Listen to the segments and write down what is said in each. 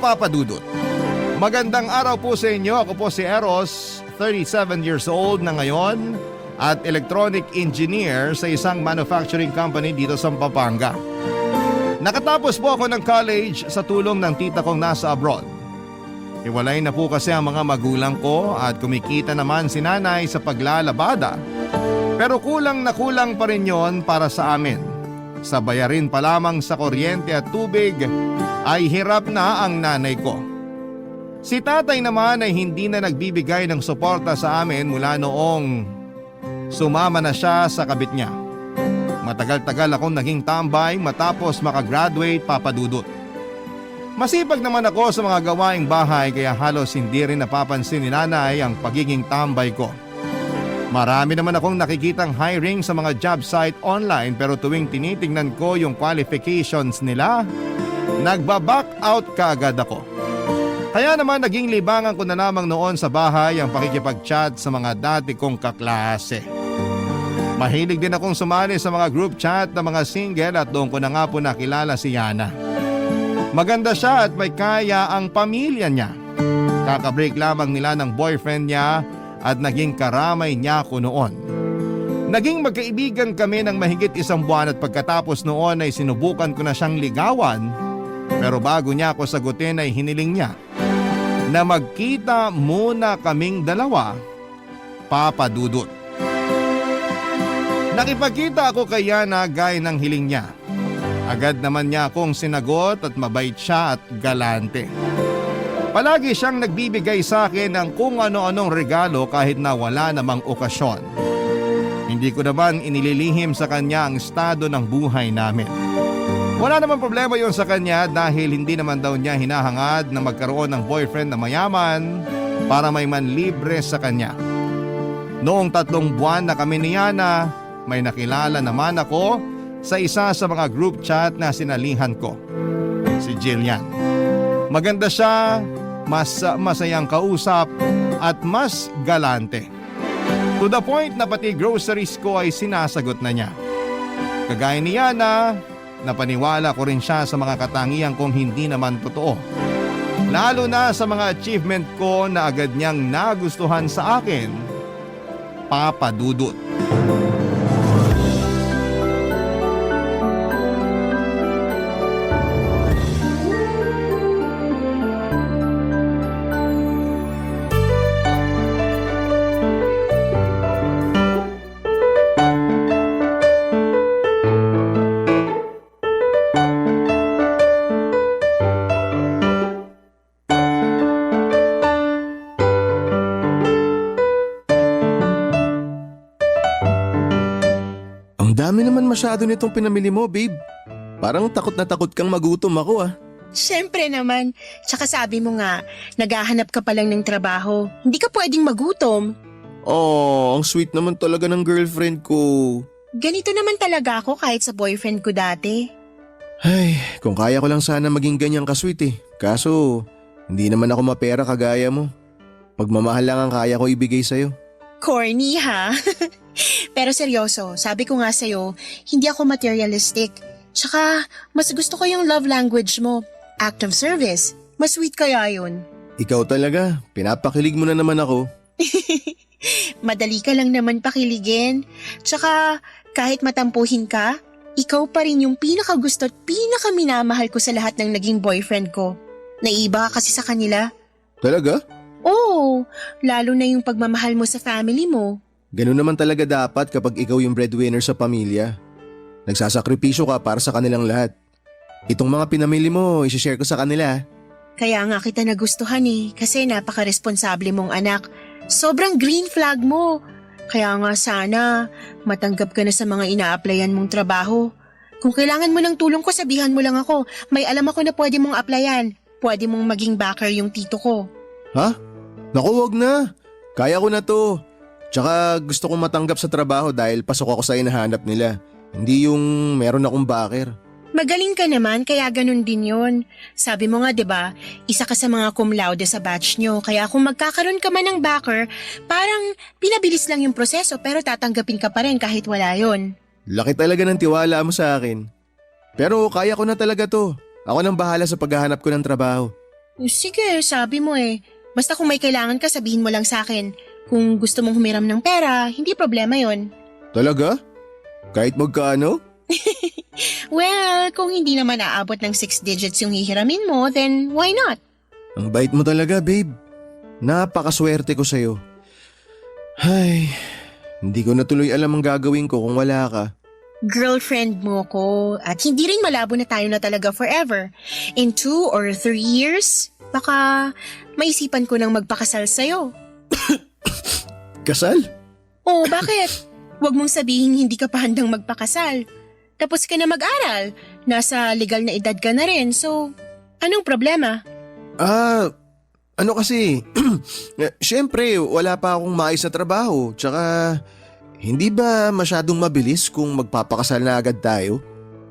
Papa Dudut. Magandang araw po sa inyo. Ako po si Eros, 37 years old na ngayon at electronic engineer sa isang manufacturing company dito sa Pampanga. Nakatapos po ako ng college sa tulong ng tita kong nasa abroad. Hiwalay na po kasi ang mga magulang ko at kumikita naman si nanay sa paglalabada. Pero kulang na kulang pa rin yon para sa amin. Sa bayarin pa lamang sa kuryente at tubig ay hirap na ang nanay ko. Si tatay naman ay hindi na nagbibigay ng suporta sa amin mula noong sumama na siya sa kabit niya. Matagal-tagal akong naging tambay matapos makagraduate, Papa Dudut. Masipag naman ako sa mga gawaing bahay kaya halos hindi rin napapansin ni nanay ang pagiging tambay ko. Marami naman akong nakikitang hiring sa mga job site online pero tuwing tinitingnan ko yung qualifications nila, nagba-back out kaagad ako. Kaya naman naging libangan ko na lamang noon sa bahay ang pakikipag-chat sa mga dati kong kaklase. Mahilig din akong sumali sa mga group chat ng mga single at doon ko na nga po nakilala si Yana. Maganda siya at may kaya ang pamilya niya. Kakabreak lamang nila ng boyfriend niya at naging karamay niya ako noon. Naging magkaibigan kami ng mahigit 1 buwan at pagkatapos noon ay sinubukan ko na siyang ligawan. Pero bago niya ako sagutin ay hiniling niya na magkita muna kaming dalawa, Papa Dudut. Nakipagkita ako kay Yana gaya ng hiling niya. Agad naman niya akong sinagot at mabait siya at galante. Palagi siyang nagbibigay sa akin ng kung ano-anong regalo kahit na wala namang okasyon. Hindi ko naman inililihim sa kanya ang estado ng buhay namin. Wala namang problema yon sa kanya dahil hindi naman daw niya hinahangad na magkaroon ng boyfriend na mayaman para may manlibre sa kanya. Noong 3 buwan na kami ni Yana, may nakilala naman ako sa isa sa mga group chat na sinalihan ko, si Jillian. Maganda siya, mas masayang kausap at mas galante. To the point na pati groceries ko ay sinasagot na niya. Kagaya ni Yana, napaniwala ko rin siya sa mga katangian kong hindi naman totoo. Lalo na sa mga achievement ko na agad niyang nagustuhan sa akin, Papa Dudut. Dami naman masyado nitong pinamili mo, babe. Parang takot na takot kang magutom ako ah. Siyempre naman. Tsaka sabi mo nga, naghahanap ka pa lang ng trabaho. Hindi ka pwedeng magutom. Oh, ang sweet naman talaga ng girlfriend ko. Ganito naman talaga ako kahit sa boyfriend ko dati. Ay, kung kaya ko lang sana maging ganyan ka-sweet eh. Kaso, hindi naman ako mapera kagaya mo. Pagmamahal lang ang kaya ko ibigay sa'yo. Corny ha? Pero seryoso, sabi ko nga sa'yo, hindi ako materialistic. Tsaka, mas gusto ko yung love language mo. Act of service. Mas sweet kaya yun. Ikaw talaga, pinapakilig mo na naman ako. Madali ka lang naman pakiligin. Tsaka, kahit matampuhin ka, ikaw pa rin yung pinakagusto at pinakaminamahal ko sa lahat ng naging boyfriend ko. Naiiba ka kasi sa kanila. Talaga? Oo, lalo na yung pagmamahal mo sa family mo. Ganun naman talaga dapat kapag ikaw yung breadwinner sa pamilya. Nagsasakripisyo ka para sa kanilang lahat. Itong mga pinamili mo, isishare ko sa kanila. Kaya nga kita nagustuhan kasi napaka-responsable mong anak. Sobrang green flag mo. Kaya nga sana, matanggap ka na sa mga ina-applyan mong trabaho. Kung kailangan mo ng tulong ko, sabihan mo lang ako. May alam ako na pwede mong applyan. Pwede mong maging backer yung tito ko. Ha? Naku, wag na. Kaya ko na to. Tsaka gusto kong matanggap sa trabaho dahil pasok ako sa hinahanap nila. Hindi yung meron akong backer. Magaling ka naman, kaya ganun din yun. Sabi mo nga 'di ba, isa ka sa mga cum laude sa batch nyo, kaya kung magkakaroon ka man ng backer, parang pinabilis lang yung proseso pero tatanggapin ka pa rin kahit wala yon. Laki talaga ng tiwala mo sa akin. Pero kaya ko na talaga to. Ako nang bahala sa paghahanap ko ng trabaho. Sige, sabi mo eh. Basta kung may kailangan ka, sabihin mo lang sa akin. Kung gusto mong humiram ng pera, hindi problema yon. Talaga? Kahit magkano? Well, kung hindi naman aabot ng 6 digits yung hihiramin mo, then why not? Ang bait mo talaga, babe. Napakaswerte ko sa'yo. Ay, hindi ko na tuloy alam ang gagawin ko kung wala ka. Girlfriend mo ko at hindi rin malabo na tayo na talaga forever. In 2 or 3 years, baka maisipan ko nang magpakasal sa'yo. Kasal? Oh, bakit? Huwag mong sabihin hindi ka pa handang magpakasal. Tapos ka na mag-aral. Nasa legal na edad ka na rin, so anong problema? Ano kasi, syempre wala pa akong maayos na trabaho, tsaka hindi ba masyadong mabilis kung magpapakasal na agad tayo?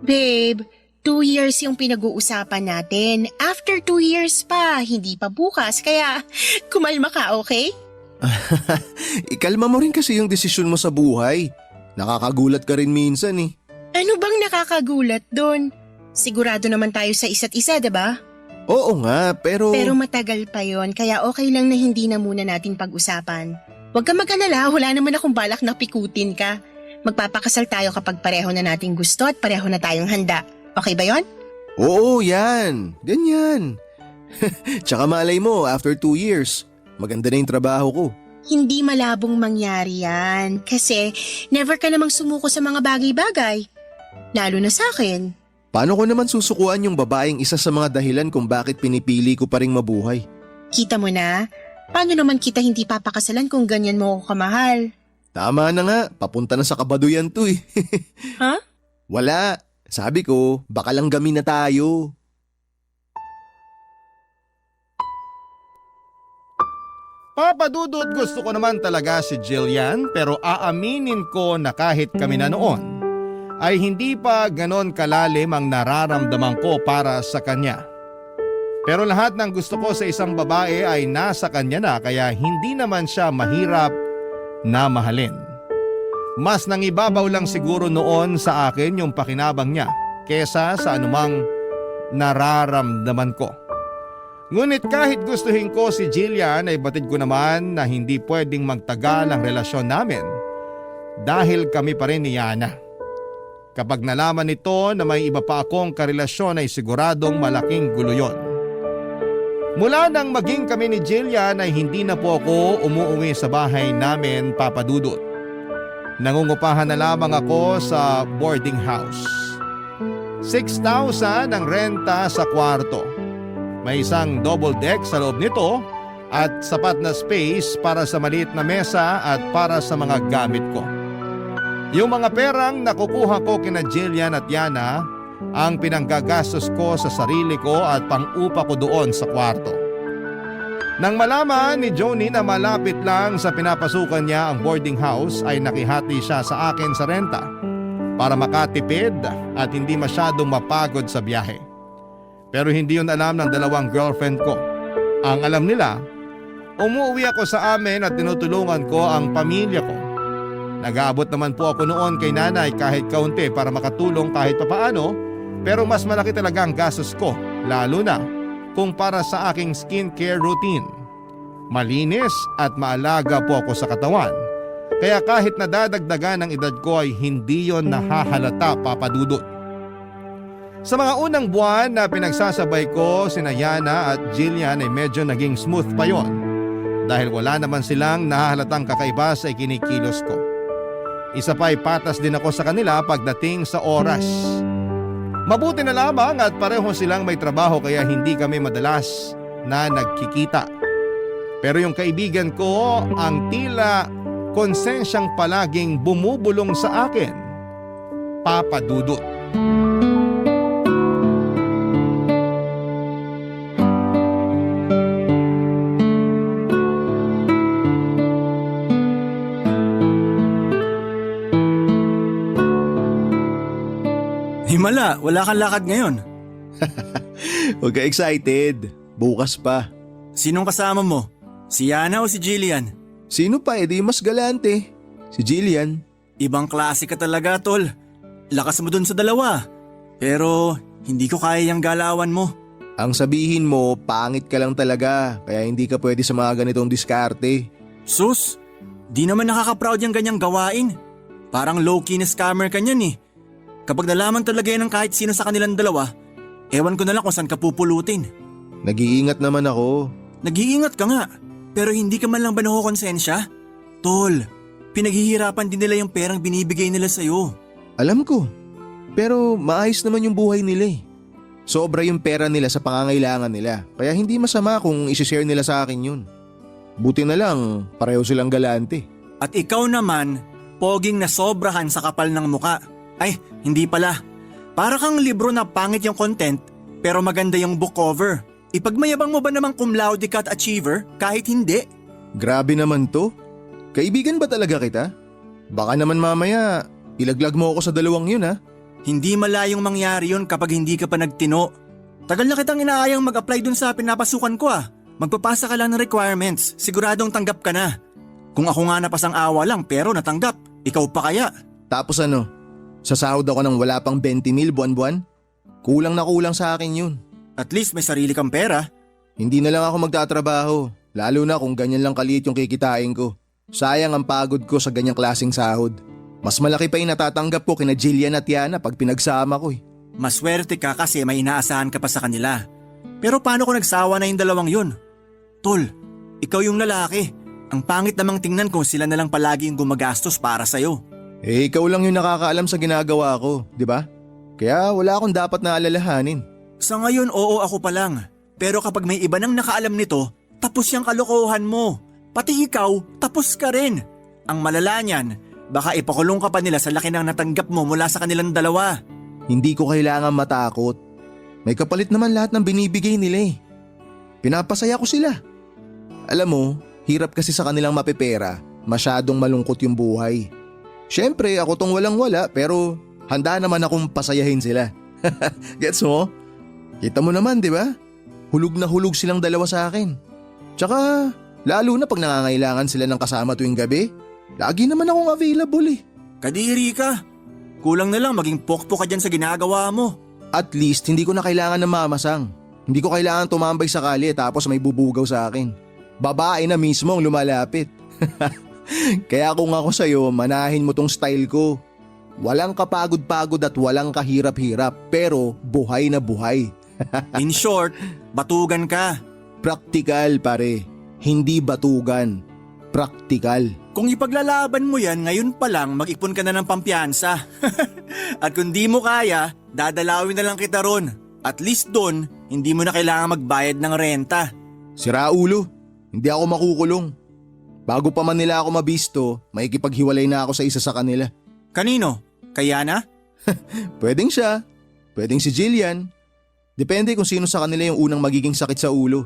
Babe, 2 years yung pinag-uusapan natin. After 2 years pa, hindi pa bukas, kaya kumalma ka, okay? Ikalma mo rin kasi yung desisyon mo sa buhay. Nakakagulat ka rin minsan eh. Ano bang nakakagulat doon? Sigurado naman tayo sa isa't isa, diba? Oo nga, pero... Pero matagal pa yon, kaya okay lang na hindi na muna natin pag-usapan. Huwag ka mag-alala, wala naman akong balak na pikutin ka. Magpapakasal tayo kapag pareho na nating gusto at pareho na tayong handa. Okay ba yon? Oo, yan. Ganyan. Tsaka malay mo, after 2 years, maganda na yung trabaho ko. Hindi malabong mangyari yan kasi never ka namang sumuko sa mga bagay-bagay. Lalo na sa akin. Paano ko naman susukuan yung babaeng isa sa mga dahilan kung bakit pinipili ko pa ring mabuhay? Kita mo na? Paano naman kita hindi papakasalan kung ganyan mo ako kamahal? Tama na nga, papunta na sa kabaduyan to eh. Ha? Wala. Sabi ko, baka lang gamin na tayo. Papadudot, gusto ko naman talaga si Jillian pero aaminin ko na kahit kami na noon ay hindi pa ganon kalalim ang nararamdaman ko para sa kanya. Pero lahat ng gusto ko sa isang babae ay nasa kanya na kaya hindi naman siya mahirap na mahalin. Mas nangibabaw lang siguro noon sa akin yung pakinabang niya kesa sa anumang nararamdaman ko. Ngunit kahit gustuhin ko si Jillian ay batid ko naman na hindi pwedeng magtagal ang relasyon namin dahil kami pa rin ni Yana. Kapag nalaman nito na may iba pa akong karelasyon ay siguradong malaking gulo yun. Mula nang maging kami ni Jillian ay hindi na po ako umuwi sa bahay namin, Papadudot. Nangungupahan na lamang ako sa boarding house. 6,000 ang renta sa kwarto. May isang double deck sa loob nito at sapat na space para sa maliit na mesa at para sa mga gamit ko. Yung mga perang nakukuha ko kina Jillian at Yana ang pinanggagastos ko sa sarili ko at pang-upa ko doon sa kwarto. Nang malaman ni Joni na malapit lang sa pinapasukan niya ang boarding house ay nakihati siya sa akin sa renta para makatipid at hindi masyadong mapagod sa biyahe. Pero hindi yun alam ng dalawang girlfriend ko. Ang alam nila, umuwi ako sa amin at tinutulungan ko ang pamilya ko. Nag-aabot naman po ako noon kay nanay kahit kaunti para makatulong kahit papaano, pero mas malaki talaga ang gastos ko, lalo na kung para sa aking skincare routine. Malinis at maalaga po ako sa katawan, kaya kahit nadadagdagan ng edad ko ay hindi yon nahahalata, Papadudot. Sa mga unang buwan na pinagsasabay ko sina Yana at Jillian ay medyo naging smooth pa yon dahil wala naman silang nahahalatang kakaiba sa ikinikilos ko. Isa pa ay patas din ako sa kanila pagdating sa oras. Mabuti na lamang at pareho silang may trabaho kaya hindi kami madalas na nagkikita. Pero yung kaibigan ko ang tila konsensyang palaging bumubulong sa akin, Papadudot. Himala, wala kang lakad ngayon. Huwag ka excited. Bukas pa. Sinong kasama mo? Si Yana o si Jillian? Sino pa edi mas galante? Si Jillian. Ibang klase ka talaga, tol. Lakas mo dun sa dalawa. Pero hindi ko kaya yung galawan mo. Ang sabihin mo, pangit ka lang talaga kaya hindi ka pwede sa mga ganitong diskarte. Sus, di naman nakaka-proud yung ganyang gawain. Parang low-key na scammer ka niyan eh. Kapag nalaman talaga yan ng kahit sino sa kanilang dalawa, ewan ko na lang kung saan ka pupulutin. Nag-iingat naman ako. Nag-iingat ka nga, pero hindi ka man lang ba nakukonsensya? Tol, pinaghihirapan din nila yung perang binibigay nila sa'yo. Alam ko, pero maayos naman yung buhay nila eh. Sobra yung pera nila sa pangangailangan nila, kaya hindi masama kung isi-share nila sa akin yun. Buti na lang, pareho silang galante. At ikaw naman, poging na sobrahan sa kapal ng muka. Ay, hindi pala. Para kang libro na pangit yung content, pero maganda yung book cover. Ipagmayabang mo ba namang cum laude ka at achiever kahit hindi? Grabe naman to. Kaibigan ba talaga kita? Baka naman mamaya, ilaglag mo ako sa dalawang yun ha. Hindi malayong mangyari yun kapag hindi ka pa nagtino. Tagal na kitang inaayang mag-apply dun sa pinapasukan ko ah. Magpapasa ka lang ng requirements, siguradong tanggap ka na. Kung ako nga napasang awa lang pero natanggap, ikaw pa kaya? Tapos ano, sasahod ako ng wala pang 20,000 buwan-buwan? Kulang na kulang sa akin yun. At least may sarili kang pera. Hindi na lang ako magtatrabaho, lalo na kung ganyan lang kaliit yung kikitain ko. Sayang ang pagod ko sa ganyang klaseng sahod. Mas malaki pa yung natatanggap ko kina Jillian at Yana pag pinagsama ko eh. Maswerte ka kasi may inaasahan ka pa sa kanila. Pero paano kung nagsawa na yung dalawang yun? Tol, ikaw yung lalaki. Ang pangit namang tingnan kung sila na lang palagi yung gumagastos para sa'yo. Eh ikaw lang yung nakakaalam sa ginagawa ko, di ba? Kaya wala akong dapat na alalahanin. Sa ngayon oo ako pa lang. Pero kapag may iba nang nakaalam nito, tapos yung kalokohan mo. Pati ikaw, tapos ka rin. Ang malala niyan, baka ipakulong ka pa nila sa laki ng natanggap mo mula sa kanilang dalawa. Hindi ko kailangan matakot. May kapalit naman lahat ng binibigay nila eh. Pinapasaya ko sila. Alam mo, hirap kasi sa kanilang mapipera. Masyadong malungkot yung buhay. Siyempre ako tong walang-wala pero handa naman akong pasayahin sila. Gets mo? Kita mo naman di ba? Hulog na hulog silang dalawa sa akin. Tsaka lalo na pag nangangailangan sila ng kasama tuwing gabi. Lagi naman akong available eh. Kadiri ka. Kulang na lang maging pokpok ka dyan sa ginagawa mo. At least hindi ko na kailangan ng mamasang. Hindi ko kailangan tumambay sa kalye tapos may bubugaw sa akin. Babae na mismo ang lumalapit. Kaya kung ako sa'yo, manahin mo tong style ko. Walang kapagod-pagod at walang kahirap-hirap pero buhay na buhay. In short, batugan ka. Praktikal pare, hindi batugan. Praktikal. Kung ipaglalaban mo yan, ngayon pa lang mag-ipon ka na ng pampiyansa. At kung di mo kaya, dadalawin na lang kita ron. At least doon, hindi mo na kailangan magbayad ng renta. Sira ulo, hindi ako makukulong. Bago pa man nila ako mabisto, makikipaghiwalay na ako sa isa sa kanila. Kanino? Kaya na? Pwedeng siya, pwedeng si Jillian. Depende kung sino sa kanila yung unang magiging sakit sa ulo.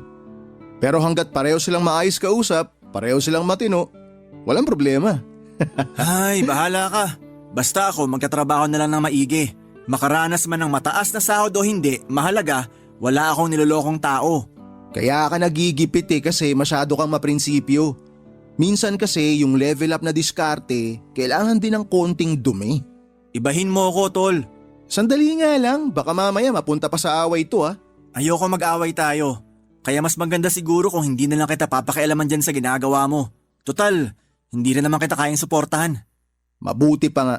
Pero hanggat pareho silang maayos kausap, pareho silang matino, walang problema. Ay, bahala ka. Basta ako magkatrabaho na lang ng maigi. Makaranas man ng mataas na sahod o hindi, mahalaga, wala akong nilolokong tao. Kaya ka nagigipit kasi masyado kang maprinsipyo. Minsan kasi yung level up na diskarte, kailangan din ng konting dumi. Ibahin mo ko, tol. Sandali nga lang, baka mamaya mapunta pa sa away to ha. Ayoko mag-away tayo. Kaya mas maganda siguro kung hindi na lang kita papakialaman dyan sa ginagawa mo. Total, hindi rin naman kita kayang suportahan. Mabuti pa nga.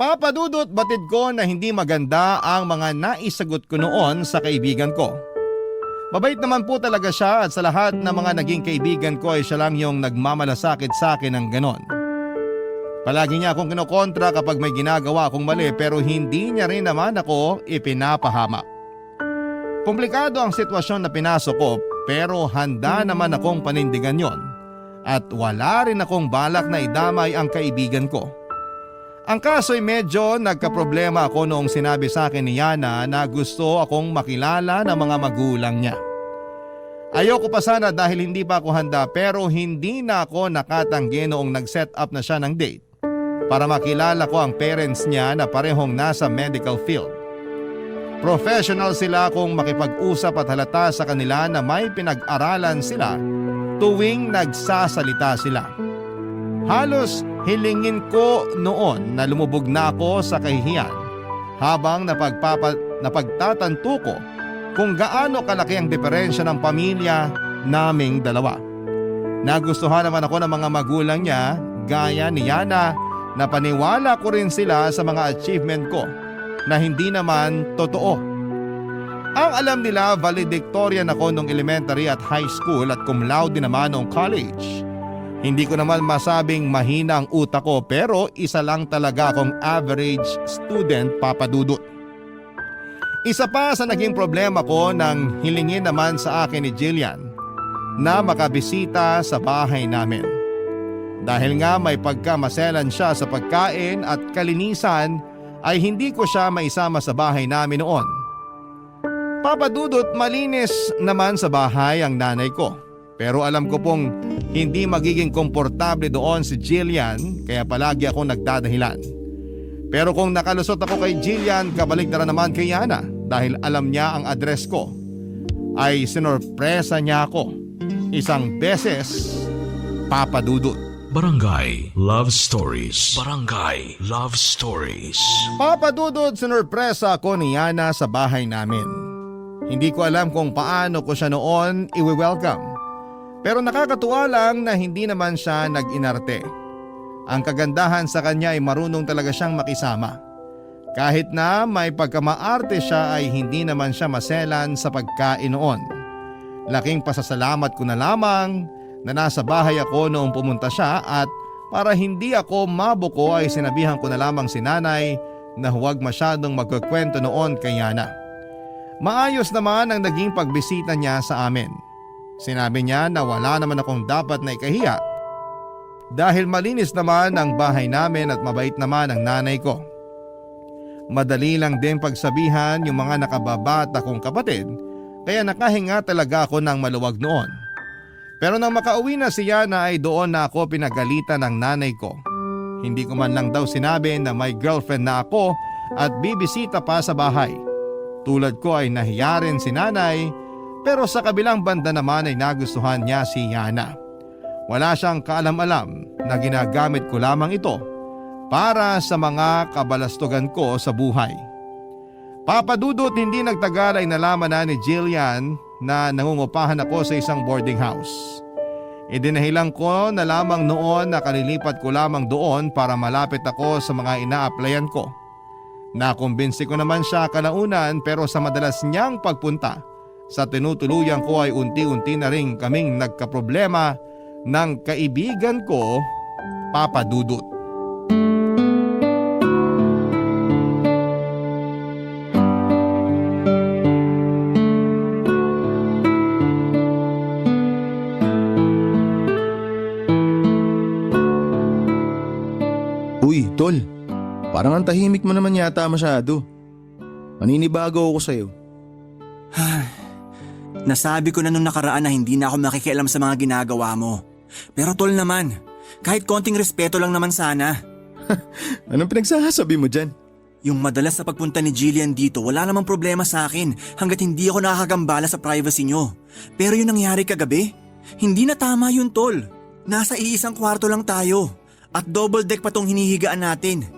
Papadudot batid ko na hindi maganda ang mga naisagot ko noon sa kaibigan ko. Mabait naman po talaga siya at sa lahat ng mga naging kaibigan ko ay siya lang yung nagmamalasakit sa akin ng ganon. Palagi niya akong kinokontra kapag may ginagawa akong mali pero hindi niya rin naman ako ipinapahamak. Komplikado ang sitwasyon na pinasok ko pero handa naman akong panindigan yon at wala rin akong balak na idamay ang kaibigan ko. Ang kaso'y medyo nagkaproblema ako noong sinabi sa akin ni Yana na gusto akong makilala ng mga magulang niya. Ayoko pa sana dahil hindi pa ako handa pero hindi na ako nakatanggi noong nag-set up na siya ng date para makilala ko ang parents niya na parehong nasa medical field. Professional sila kung makipag-usap at halata sa kanila na may pinag-aralan sila tuwing nagsasalita sila. Halos hilingin ko noon na lumubog na ako sa kahihiyan habang na pagtatanto ko kung gaano kalaki ang diferensya ng pamilya naming dalawa. Nagustuhan naman ako ng mga magulang niya gaya ni Yana na paniwala ko rin sila sa mga achievement ko na hindi naman totoo. Ang alam nila, valedictorian ako nung elementary at high school at cum laude naman nung college. Hindi ko naman masabing mahina ang utak ko pero isa lang talaga akong average student, Papa Dudut. Isa pa sa naging problema ko nang hilingin naman sa akin ni Jillian na makabisita sa bahay namin. Dahil nga may pagkamaselan siya sa pagkain at kalinisan ay hindi ko siya maisama sa bahay namin noon. Papa Dudut, malinis naman sa bahay ang nanay ko. Pero alam ko pong hindi magiging komportable doon si Jillian kaya palagi ako nagdadahilan. Pero kung nakalusot ako kay Jillian, kabaligtaran naman kay Yana dahil alam niya ang address ko. Ay sinorpresa niya ako isang beses, Papa Dudut. Barangay Love Stories. Barangay Love Stories. Papa Dudut, sinorpresa ako ni Yana sa bahay namin. Hindi ko alam kung paano ko siya noon i-welcome. Pero nakakatuwa lang na hindi naman siya nag-inarte. Ang kagandahan sa kanya ay marunong talaga siyang makisama. Kahit na may pagkamaarte siya ay hindi naman siya maselan sa pagkain noon. Laking pasasalamat ko na lamang na nasa bahay ako noong pumunta siya at para hindi ako mabuko ay sinabihan ko na lamang si nanay na huwag masyadong magkukwento noon kay Yana. Maayos naman ang naging pagbisita niya sa amin. Sinabi niya na wala naman akong dapat na ikahiya dahil malinis naman ang bahay namin at mabait naman ang nanay ko. Madali lang din pagsabihan yung mga nakababata kong kapatid kaya nakahinga talaga ako ng maluwag noon. Pero nang makauwi na si Yana ay doon na ako pinagalitan ng nanay ko. Hindi ko man lang daw sinabi na may girlfriend na ako at bibisita pa sa bahay. Tulad ko ay nahiya rin si nanay pero sa kabilang banda naman ay nagustuhan niya si Yana. Wala siyang kaalam-alam na ginagamit ko lamang ito para sa mga kabalastugan ko sa buhay. Papa Dudut, hindi nagtagal ay nalaman na ni Jillian na nangungupahan ako sa isang boarding house. Idinahilan ko na lamang noon na kalilipat ko lamang doon para malapit ako sa mga ina-applyan ko. Nakumbinsi ko naman siya kalaunan pero sa madalas niyang pagpunta sa tinutuluyan ko ay unti-unti na rin kaming nagkaproblema ng kaibigan ko, Papa Dudut. Uy, tol. Parang ang tahimik mo naman yata masyado. Maninibago ako sa'yo. Nasabi ko na nung nakaraan na hindi na ako makikialam sa mga ginagawa mo. Pero tol naman, kahit konting respeto lang naman sana. Anong pinagsasabi mo dyan? Yung madalas sa pagpunta ni Jillian dito, wala namang problema sa akin hanggat hindi ako nakakagambala sa privacy nyo. Pero yung nangyari kagabi, hindi na tama yun tol. Nasa iisang kwarto lang tayo at double deck pa tong hinihigaan natin.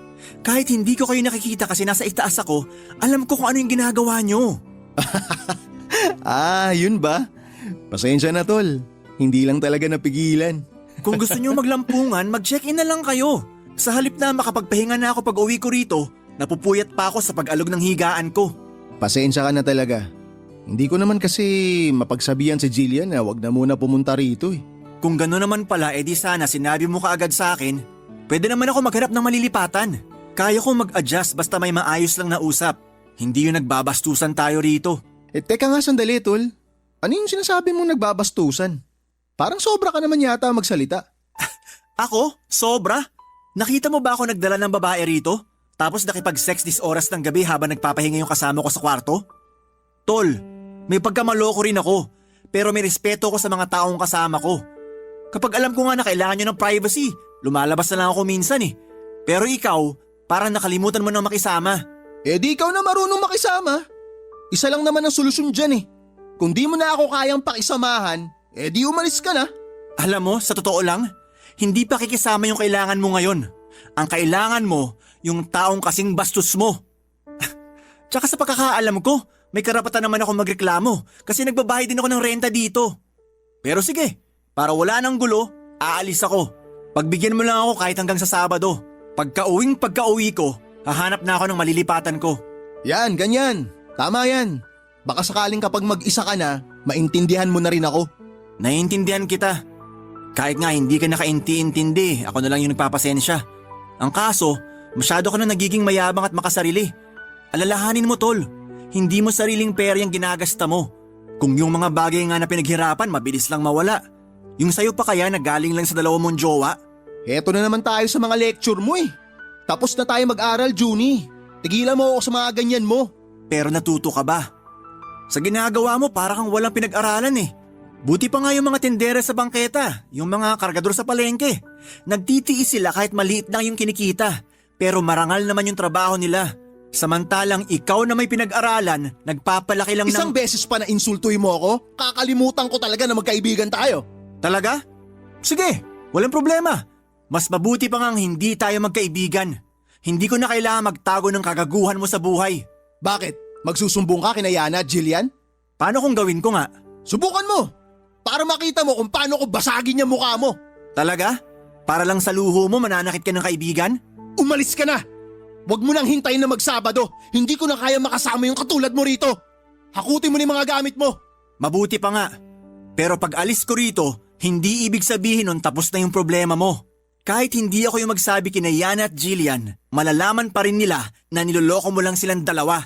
Kahit hindi ko kayo nakikita kasi nasa itaas ako, alam ko kung ano yung ginagawa nyo. Yun ba? Pasensya na tol. Hindi lang talaga napigilan. Kung gusto nyo maglampungan, mag-check-in na lang kayo. Sa halip na makapagpahinga na ako pag uwi ko rito, napupuyat pa ako sa pag-alog ng higaan ko. Pasensya ka na talaga. Hindi ko naman kasi mapagsabihan si Jillian na wag na muna pumunta rito eh. Kung gano'n naman pala, edi sana sinabi mo kaagad sa akin, pwede naman ako maghanap ng malilipatan. Kaya kong mag-adjust basta may maayos lang na usap. Hindi yung nagbabastusan tayo rito. Teka nga sandali tol. Ano yung sinasabi mong nagbabastusan? Parang sobra ka naman yata magsalita. Ako? Sobra? Nakita mo ba ako nagdala ng babae rito? Tapos nakipag-sex this oras ng gabi habang nagpapahinga yung kasama ko sa kwarto? Tol, may pagkamaloko rin ako. Pero may respeto ko sa mga taong kasama ko. Kapag alam ko nga na kailangan nyo ng privacy, lumalabas na lang ako minsan eh. Pero ikaw, parang nakalimutan mo nang makisama. Di ikaw na marunong makisama. Isa lang naman ang solusyon dyan eh. Kung di mo na ako kayang pakisamahan, di umalis ka na. Alam mo, sa totoo lang, hindi pa kikisama yung kailangan mo ngayon. Ang kailangan mo, yung taong kasing bastos mo. Tsaka sa pagkakaalam ko, may karapatan naman ako magreklamo kasi nagbabayad din ako ng renta dito. Pero sige, para wala nang gulo, aalis ako. Pagbigyan mo lang ako kahit hanggang sa Sabado. Pagka-uwi ko, hahanap na ako ng malilipatan ko. Yan, ganyan. Tama yan. Baka sakaling kapag mag-isa ka na, maintindihan mo na rin ako. Naiintindihan kita. Kahit nga hindi ka nakainti-intindi, ako na lang yung nagpapasensya. Ang kaso, masyado ka na nagiging mayabang at makasarili. Alalahanin mo tol, hindi mo sariling pera yung ginagasta mo. Kung yung mga bagay nga na pinaghirapan, mabilis lang mawala. Yung sayo pa kaya na galing lang sa dalawa mong jowa? Heto na naman tayo sa mga lecture mo eh. Tapos na tayo mag-aral, Junie. Tigilan mo ako sa mga ganyan mo. Pero natuto ka ba? Sa ginagawa mo para kang walang pinag-aralan eh. Buti pa nga yung mga tindera sa bangketa, yung mga kargador sa palengke. Nagtitiis sila kahit maliit lang yung kinikita. Pero marangal naman yung trabaho nila. Samantalang ikaw na may pinag-aralan, nagpapalaki lang Isang beses pa na insultuin mo ako, kakalimutan ko talaga na magkaibigan tayo. Talaga? Sige, walang problema. Mas mabuti pa ngang hindi tayo magkaibigan. Hindi ko na kailangan magtago ng kagaguhan mo sa buhay. Bakit? Magsusumbong ka kina Yana at Jillian? Paano kung gawin ko nga? Subukan mo! Para makita mo kung paano ko basagin yung mukha mo. Talaga? Para lang sa luho mo mananakit ka ng kaibigan? Umalis ka na! Huwag mo nang hintayin na magsabado. Hindi ko na kaya makasama yung katulad mo rito. Hakutin mo ni mga gamit mo. Mabuti pa nga. Pero pag alis ko rito, hindi ibig sabihin nun tapos na yung problema mo. Kahit hindi ako yung magsabi kina Yana at Jillian, malalaman pa rin nila na niloloko mo lang silang dalawa.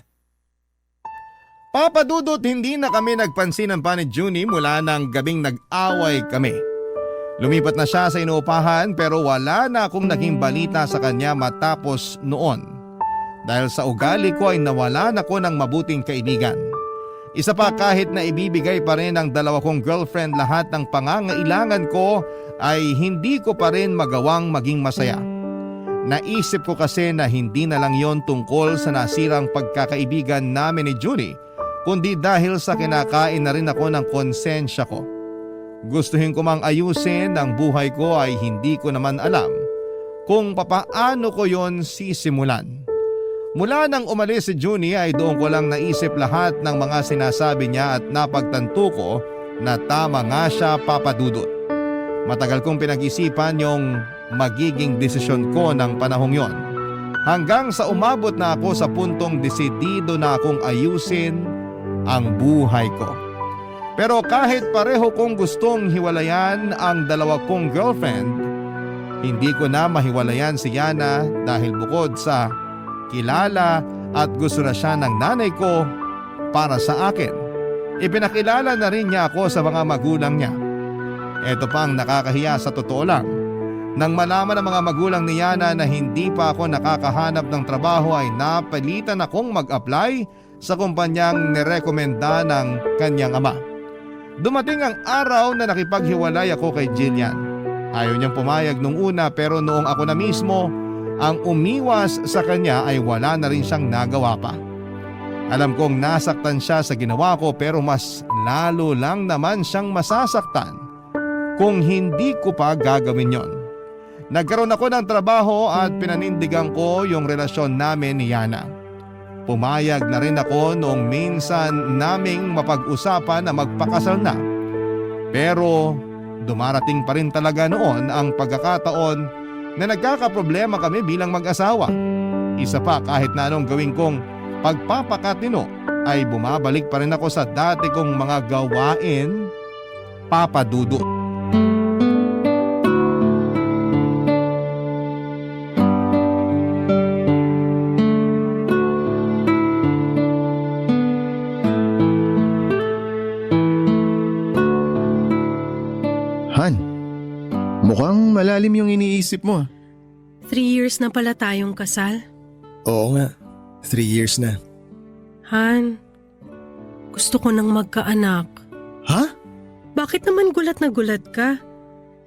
Papa Dudut, hindi na kami nagpansinan pa ni Junie mula ng gabing nag-away kami. Lumipat na siya sa inuupahan pero wala na akong naging balita sa kanya matapos noon. Dahil sa ugali ko ay nawalan ako ng mabuting kaibigan. Isa pa, kahit na ibibigay pa rin ng dalawa kong girlfriend lahat ng pangangailangan ko, ay hindi ko pa rin magawang maging masaya. Naisip ko kasi na hindi na lang yon tungkol sa nasirang pagkakaibigan namin ni Junie, kundi dahil sa kinakain na rin ako ng konsensya ko. Gustuhin ko mang ayusin ang buhay ko ay hindi ko naman alam kung papaano ko yon sisimulan. Mula nang umalis si Junie ay doon ko lang naisip lahat ng mga sinasabi niya at napagtanto ko na tama nga siya, Papa Dudut. Matagal kong pinag-isipan yung magiging desisyon ko ng panahong yon. Hanggang sa umabot na ako sa puntong desidido na akong ayusin ang buhay ko. Pero kahit pareho kong gustong hiwalayan ang dalawa kong girlfriend, hindi ko na mahiwalayan si Yana dahil bukod sa kilala at gusto na siya ng nanay ko para sa akin, ipinakilala na rin niya ako sa mga magulang niya. Ito pang nakakahiya sa totoo lang. Nang malaman ng mga magulang ni Yana na hindi pa ako nakakahanap ng trabaho ay napilitan akong mag-apply sa kumpanyang nirekomenda ng kanyang ama. Dumating ang araw na nakipaghiwalay ako kay Jillian. Ayaw niyang pumayag nung una pero noong ako na mismo ang umiwas sa kanya ay wala na rin siyang nagawa pa. Alam kong nasaktan siya sa ginawa ko pero mas lalo lang naman siyang masasaktan kung hindi ko pa gagawin yon. Nagkaroon ako ng trabaho at pinanindigan ko yung relasyon namin ni Yana. Pumayag na rin ako noong minsan naming mapag-usapan na magpakasal na. Pero dumarating pa rin talaga noon ang pagkakataon na nagkakaproblema kami bilang mag-asawa. Isa pa, kahit na anong gawin kong pagpapakatino ay bumabalik pa rin ako sa dati kong mga gawain, Papa Dudut. Han, mukhang malalim yung iniisip mo. 3 years na pala tayong kasal. Oo nga, 3 years na. Han, gusto ko nang magkaanak. Ha? Bakit naman gulat na gulat ka?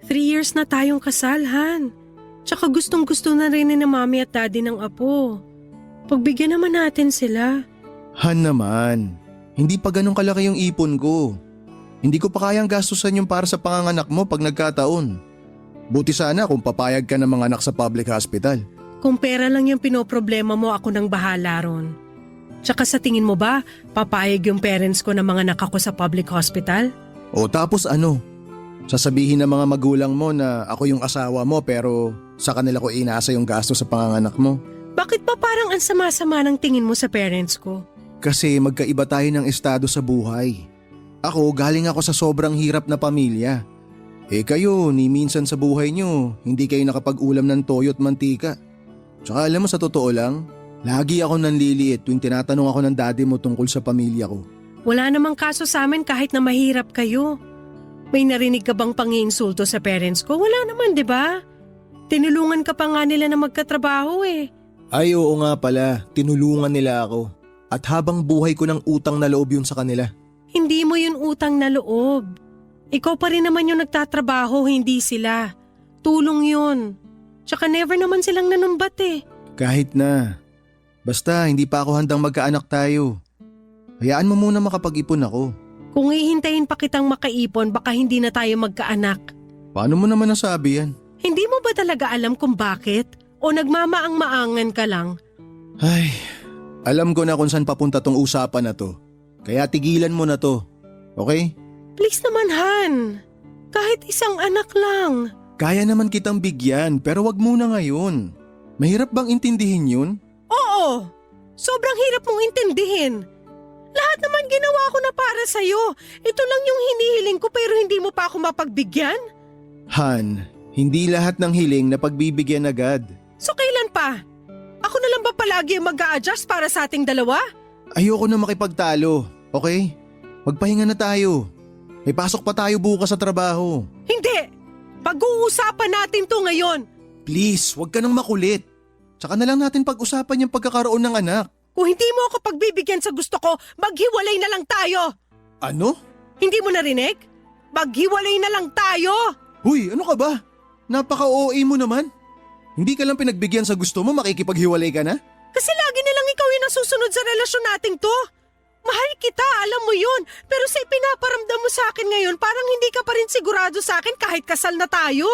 3 years na tayong kasal, Han. Tsaka gustong gusto na rin ni mami at daddy ng apo. Pagbigyan naman natin sila. Han naman, hindi pa ganun kalaki yung ipon ko. Hindi ko pa kayang gastusan yung para sa panganganak mo pag nagkataon. Buti sana kung papayag ka ng mga anak sa public hospital. Kung pera lang yung pinoproblema mo, ako nang bahala ron. Tsaka sa tingin mo ba, papayag yung parents ko na mga anak ako sa public hospital? O tapos ano? Sasabihin ng mga magulang mo na ako yung asawa mo pero sa kanila ko inaasa yung gasto sa panganganak mo. Bakit pa parang ang sama-sama ng tingin mo sa parents ko? Kasi magkaiba tayo ng estado sa buhay. Ako galing ako sa sobrang hirap na pamilya. Kayo, ni minsan sa buhay nyo, hindi kayo nakapag-ulam ng toyo at mantika. Tsaka alam mo sa totoo lang, lagi ako nanliliit tuwing tinatanong ako ng daddy mo tungkol sa pamilya ko. Wala namang kaso sa amin kahit na mahirap kayo. May narinig ka bang pangiinsulto sa parents ko? Wala naman, di ba? Tinulungan ka pa nga nila na magkatrabaho eh. Ay oo nga pala, tinulungan nila ako. At habang buhay ko ng utang na loob yun sa kanila. Hindi mo yun utang na loob. Ikaw pa rin naman yung nagtatrabaho, hindi sila. Tulong yun. Tsaka never naman silang nanumbat eh. Kahit na. Basta hindi pa ako handang magkaanak tayo. Hayaan mo muna makapag-ipon ako. Kung hihintayin pa kitang makaipon, baka hindi na tayo magkaanak. Paano mo naman nasabi yan? Hindi mo ba talaga alam kung bakit? O nagmamaang-maangan ka lang? Ay, alam ko na kung saan papunta tong usapan na to. Kaya tigilan mo na to. Okay? Please naman, Han. Kahit isang anak lang. Kaya naman kitang bigyan pero wag muna ngayon. Mahirap bang intindihin yun? Oo. Sobrang hirap mong intindihin. Lahat naman ginawa ko na para sa'yo. Ito lang yung hinihiling ko pero hindi mo pa ako mapagbigyan? Han, hindi lahat ng hiling na pagbibigyan agad. So kailan pa? Ako na lang ba palagi ang mag-a-adjust para sa ating dalawa? Ayoko na makipagtalo, okay? Magpahinga na tayo. May pasok pa tayo bukas sa trabaho. Hindi! Pag-uusapan natin to ngayon. Please, wag ka nang makulit. Tsaka na lang natin pag-usapan yung pagkakaroon ng anak. Kung hindi mo ako pagbibigyan sa gusto ko, maghiwalay na lang tayo. Ano? Hindi mo narinig? Maghiwalay na lang tayo. Huy, ano ka ba? Napaka-OA mo naman. Hindi ka lang pinagbigyan sa gusto mo, makikipaghiwalay ka na? Kasi lagi na lang ikaw yung nasusunod sa relasyon nating to. Mahal kita, alam mo yun. Pero sa ipinaparamdam mo sa akin ngayon, parang hindi ka pa rin sigurado sa akin kahit kasal na tayo.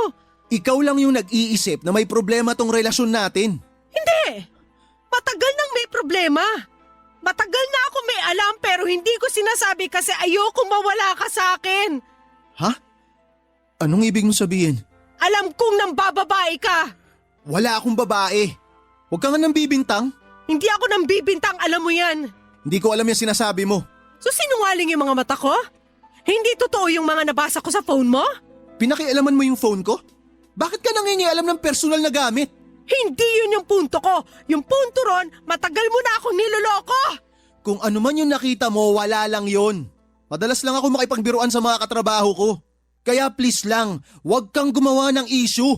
Ikaw lang yung nag-iisip na may problema tong relasyon natin. Hindi! Matagal nang may problema. Matagal na ako may alam pero hindi ko sinasabi kasi ayoko mawala ka sa akin. Ha? Anong ibig mo sabihin? Alam kong nambababae ka. Wala akong babae. Huwag ka nga nang bibintang. Hindi ako nang bibintang, alam mo yan. Hindi ko alam yung sinasabi mo. So sinungaling yung mga mata ko? Hindi totoo yung mga nabasa ko sa phone mo? Pinakialaman mo yung phone ko? Bakit ka nangingialam ng personal na gamit? Hindi yun yung punto ko. Yung punto ron, matagal mo na akong niloloko. Kung ano man yung nakita mo, wala lang yon. Madalas lang ako makipagbiruan sa mga katrabaho ko. Kaya please lang, huwag kang gumawa ng issue.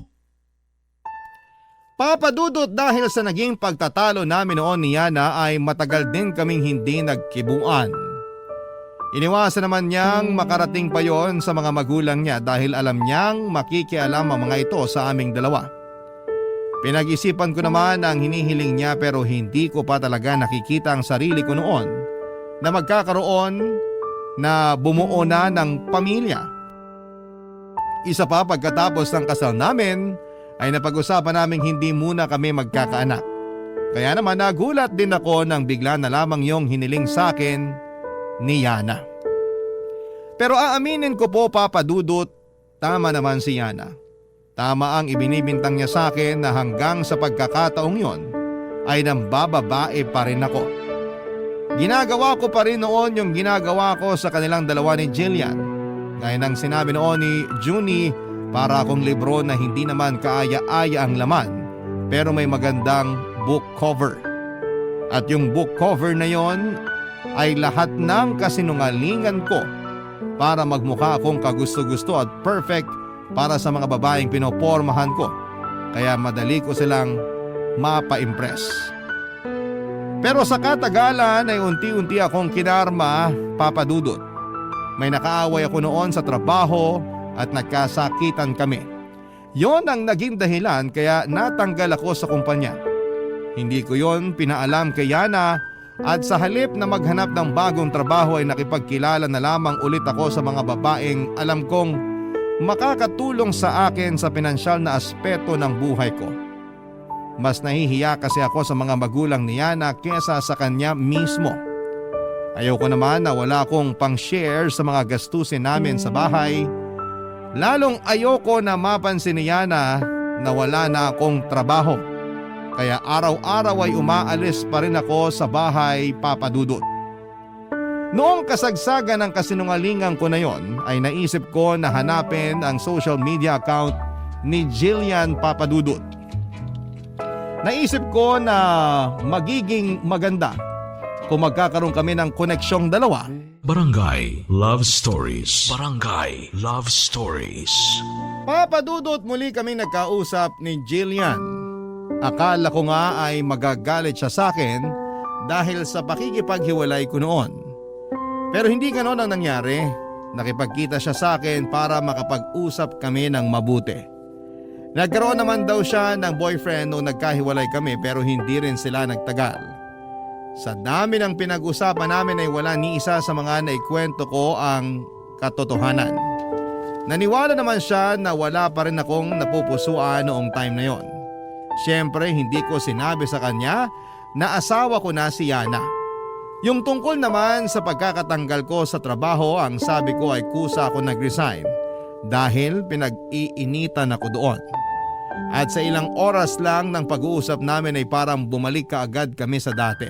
Papadudot, dahil sa naging pagtatalo namin noon ni Yana ay matagal din kaming hindi nagkibuan. Iniwasan naman niyang makarating pa yon sa mga magulang niya dahil alam niyang makikialam ang mga ito sa aming dalawa. Pinag-isipan ko naman ang hinihiling niya pero hindi ko pa talaga nakikita ang sarili ko noon na magkakaroon na bumuo na ng pamilya. Isa pa, pagkatapos ng kasal namin ay napag-usapan naming hindi muna kami magkakaanak. Kaya naman nagulat din ako nang bigla na lamang yung hiniling sa akin ni Yana. Pero aaminin ko po, Papa Dudut, tama naman si Yana. Tama ang ibinibintang niya sa akin na hanggang sa pagkakataong yon ay nambababae pa rin ako. Ginagawa ko pa rin noon yung ginagawa ko sa kanilang dalawa ni Jillian. Gaya ng sinabi noon ni Junie, para akong libro na hindi naman kaaya-aya ang laman pero may magandang book cover. At yung book cover na yon ay lahat ng kasinungalingan ko para magmukha akong kagusto-gusto at perfect para sa mga babaeng pinopormahan ko. Kaya madali ko silang mapa-impress. Pero sa katagalan ay unti-unti akong kinarma, Papa Dudut. May nakaaway ako noon sa trabaho at nagkasakitan kami. Yon ang naging dahilan kaya natanggal ako sa kumpanya. Hindi ko yon pinaalam kay Yana at sa halip na maghanap ng bagong trabaho ay nakipagkilala na lamang ulit ako sa mga babaeng alam kong makakatulong sa akin sa pinansyal na aspeto ng buhay ko. Mas nahihiya kasi ako sa mga magulang ni Yana kesa sa kanya mismo. Ayoko naman na wala akong pang-share sa mga gastusin namin sa bahay. Lalong ayoko na mapansin ni Yana na wala na akong trabaho. Kaya araw-araw ay umaalis pa rin ako sa bahay, Papa Dudut. Noong kasagsagan ng kasinungalingan ko na yon ay naisip ko na hanapin ang social media account ni Jillian, Papa Dudut. Naisip ko na magiging maganda kung magkakaroon kami ng koneksyong dalawa. Barangay Love Stories. Barangay Love Stories. Papa Dudut, muli kami nagkausap ni Jillian. Akala ko nga ay magagalit siya sa akin dahil sa pakikipaghiwalay ko noon. Pero hindi ganon ang nangyari. Nakipagkita siya sa akin para makapag-usap kami ng mabuti. Nagkaroon naman daw siya ng boyfriend noong nagkahiwalay kami pero hindi rin sila nagtagal. Sa dami ng pinag-usapan namin ay wala ni isa sa mga naikwento ko ang katotohanan. Naniwala naman siya na wala pa rin akong napupusuan noong time na yon. Siyempre hindi ko sinabi sa kanya na asawa ko na si Yana. Yung tungkol naman sa pagkakatanggal ko sa trabaho, ang sabi ko ay kusa ako nag-resign dahil pinag-iinitan ako doon. At sa ilang oras lang ng pag-uusap namin ay parang bumalik kaagad kami sa dati.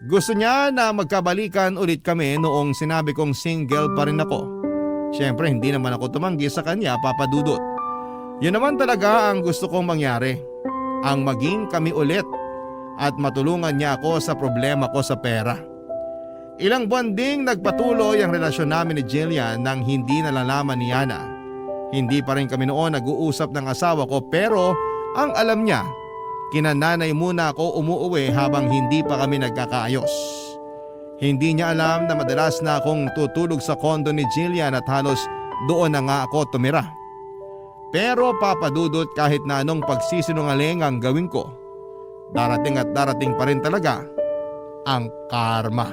Gusto niya na magkabalikan ulit kami noong sinabi kong single pa rin ako. Siyempre hindi naman ako tumanggi sa kanya, Papa Dudut. Yun naman talaga ang gusto kong mangyari. Ang maging kami ulit at matulungan niya ako sa problema ko sa pera. Ilang buwan ding nagpatuloy ang relasyon namin ni Jillian nang hindi nalalaman ni Yana. Hindi pa rin kami noon nag-uusap ng asawa ko pero ang alam niya, kinananay muna ako umuuwi habang hindi pa kami nagkakaayos. Hindi niya alam na madalas na akong tutulog sa kondo ni Jillian at halos doon na nga ako tumira. Pero Papa Dudut, kahit na anong pagsisinungaling ang gawin ko, darating at darating pa rin talaga ang karma.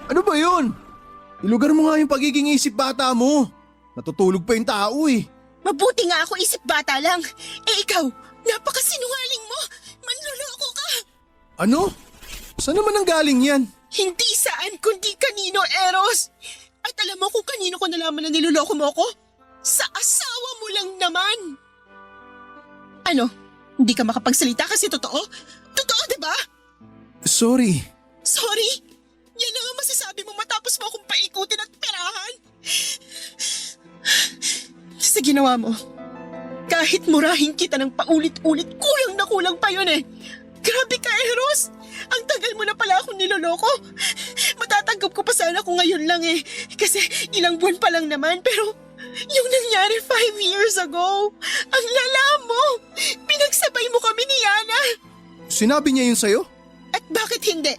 Ano ba yun? Ilugar mo nga yung pagiging isip bata mo. Natutulog pa yung tao eh. Mabuti nga ako isip bata lang. Eh ikaw, napakasinungaling mo. Manloloko ka. Ano? Saan naman ang galing yan? Hindi saan kundi kanino, Eros. At alam mo kung kanino ko nalaman na niloloko mo ako? Sa asawa mo lang naman. Ano? Hindi ka makapagsalita kasi totoo? Totoo, di ba? Sorry. Sorry? Yan na nga masasabi mo matapos mo akong paikutin at perahan. Sa ginawa mo, kahit murahin kita ng paulit-ulit, kulang na kulang pa yun eh. Grabe ka, Eros. Ang tagal mo na pala akong niloloko. Matatanggap ko pa sana kung ngayon lang eh. Kasi ilang buwan pa lang naman. Pero yung nangyari 5 years ago, ang lala mo. Pinagsabay mo kami ni Yana. Sinabi niya yun sa'yo? At bakit hindi?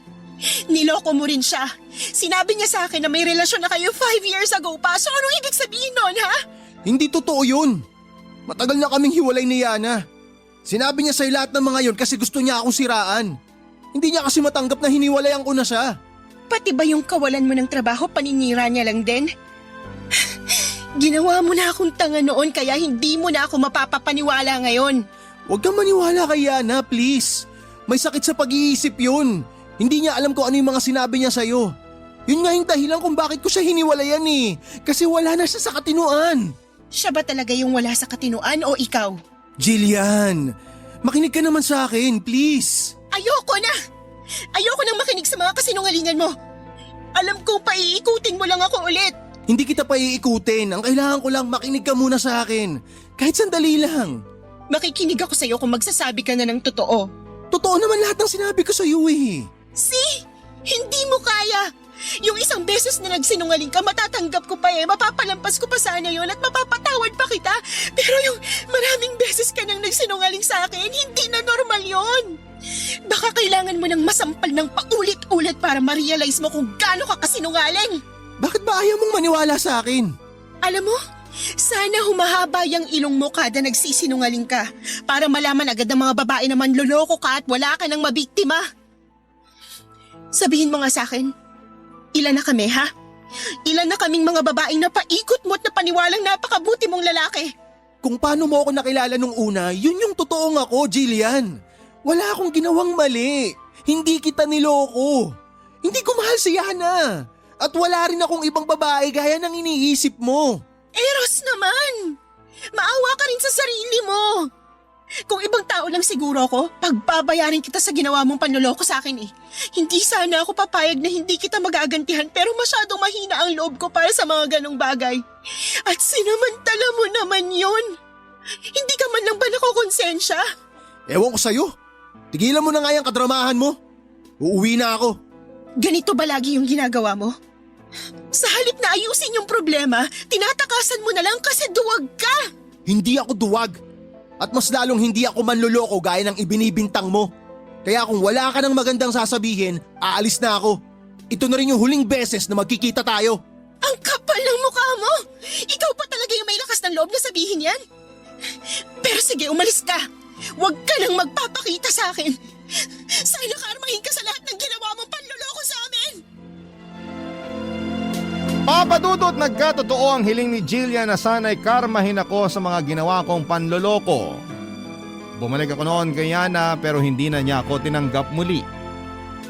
Niloko mo rin siya. Sinabi niya sa akin na may relasyon na kayo 5 years ago pa. So anong ibig sabihin nun, ha? Hindi totoo yun. Matagal na kaming hiwalay ni Yana. Sinabi niya sa'yo lahat ng mga yun kasi gusto niya akong siraan. Hindi niya kasi matanggap na hiniwalayan ko na siya. Pati ba yung kawalan mo ng trabaho, paninira niya lang din? Ginawa mo na akong tanga noon kaya hindi mo na ako mapapapaniwala ngayon. Huwag kang maniwala kay Yana, please. May sakit sa pag-iisip yun. Hindi niya alam kung ano yung mga sinabi niya sa'yo. Yun nga yung dahilan kung bakit ko siya hiniwalayan eh. Kasi wala na siya sa katinuan. Siya ba talaga yung wala sa katinuan o ikaw? Jillian, makinig ka naman sa akin, please. Ayoko na! Ayoko nang makinig sa mga kasinungalingan mo. Alam kong paiikutin mo lang ako ulit. Hindi kita pa iikutin. Ang kailangan ko lang makinig ka muna sa akin. Kahit sandali lang. Makikinig ako sa'yo kung magsasabi ka na ng totoo. Totoo naman lahat ng sinabi ko sa'yo eh. See? Hindi mo kaya. Yung isang beses na nagsinungaling ka, matatanggap ko pa eh. Mapapalampas ko pa sana yun at mapapatawad pa kita. Pero yung maraming beses ka nang nagsinungaling sa akin, hindi na normal yun. Baka kailangan mo ng masampal ng paulit-ulit para ma-realize mo kung gaano ka kasinungaling. Bakit ba ayaw mong maniwala sa akin? Alam mo, Sana humahaba yung ilong mo kada nagsisinungaling ka para malaman agad ng mga babae na manloloko ka at wala ka nang mabiktima. Sabihin mo nga sa akin, ilan na kami ha? Ilan na kaming mga babaeng napaikot mo at napaniwalang napakabuti mong lalaki? Kung paano mo ako nakilala nung una, yun yung totoong ako, Jillian. Wala akong ginawang mali. Hindi kita niloko. Hindi ko mahal si Yana. At wala rin akong ibang babae gaya ng iniisip mo. Eros naman! Maawa ka rin sa sarili mo! Kung ibang tao lang siguro ako, pagbabayarin kita sa ginawa mong panloloko sa akin eh. Hindi sana ako papayag na hindi kita magagantihan pero masyadong mahina ang loob ko para sa mga ganong bagay. At sinamantala mo naman yun. Hindi ka man lang ba nakokonsensya? Ewan ko sa'yo. Tigilan mo na nga yung kadramahan mo. Uuwi na ako. Ganito ba lagi yung ginagawa mo? Sa halip na ayusin yung problema, tinatakasan mo na lang kasi duwag ka! Hindi ako duwag. At mas lalong hindi ako manloloko gaya ng ibinibintang mo. Kaya kung wala ka ng magandang sasabihin, aalis na ako. Ito na rin yung huling beses na magkikita tayo. Ang kapal ng mukha mo! Ikaw pa talaga yung may lakas ng loob na sabihin yan? Pero sige, umalis ka. Huwag ka nang magpapakita sa akin. Sana karmahin ka sa lahat ng ginawa mong panloloko sa amin! Papa Dudut, nagkatotoo ang hiling ni Jillian na sana'y karmahin ako sa mga ginawa kong panloloko. Bumalik ako noon kay Yana pero hindi na niya ako tinanggap muli.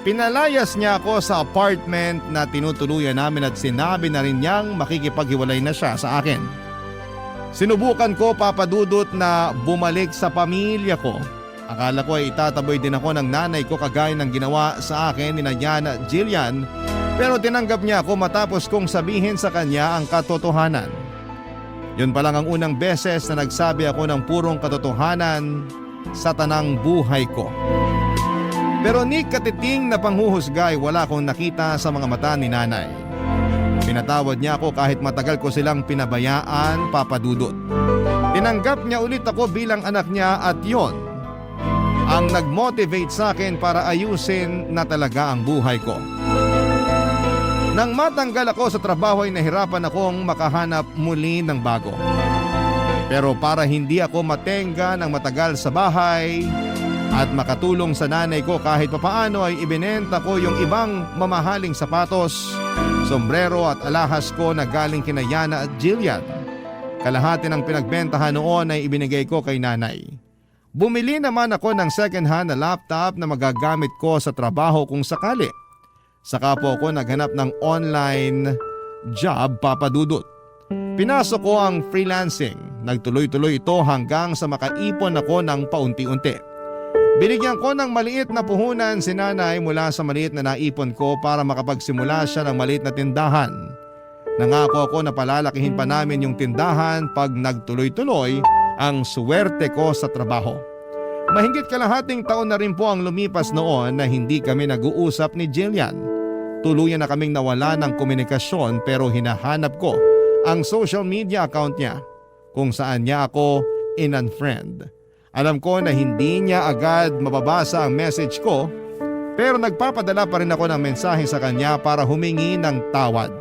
Pinalayas niya ako sa apartment na tinutuluyan namin at sinabi na rin niyang makikipaghiwalay na siya sa akin. Sinubukan ko, Papa Dudut, na bumalik sa pamilya ko. Akala ko ay itataboy din ako ng nanay ko kagaya ng ginawa sa akin ni Yana at Jillian. Pero tinanggap niya ako matapos kong sabihin sa kanya ang katotohanan. Yun pa lang ang unang beses na nagsabi ako ng purong katotohanan sa tanang buhay ko. Pero ni katiting na panghuhusga ay wala akong nakita sa mga mata ni nanay. Pinatawad niya ako kahit matagal ko silang pinabayaan, Papa Dudut. Tinanggap niya ulit ako bilang anak niya at yon ang nag-motivate sa akin para ayusin na talaga ang buhay ko. Nang matanggal ako sa trabaho ay nahirapan akong makahanap muli ng bago. Pero para hindi ako matenga ng matagal sa bahay at makatulong sa nanay ko kahit papaano ay ibinenta ko yung ibang mamahaling sapatos, sombrero at alahas ko na galing kina Yana at Jillian. Kalahati ng pinagbentahan noon ay ibinigay ko kay nanay. Bumili naman ako ng second-hand na laptop na magagamit ko sa trabaho kung sakali. Saka po ako naghanap ng online job, Papa Dudut. Pinasok ko ang freelancing. Nagtuloy-tuloy ito hanggang sa makaipon ako ng paunti-unti. Binigyan ko ng maliit na puhunan si nanay mula sa maliit na naipon ko para makapagsimula siya ng maliit na tindahan. Nangako ako na palalakihin pa namin yung tindahan pag nagtuloy-tuloy ang swerte ko sa trabaho. Mahigit kalahating taon na rin po ang lumipas noon na hindi kami nag-uusap ni Jillian. Tuluyan na kaming nawala ng komunikasyon pero hinahanap ko ang social media account niya kung saan niya ako in-unfriend. Alam ko na hindi niya agad mababasa ang message ko pero nagpapadala pa rin ako ng mensahe sa kanya para humingi ng tawad.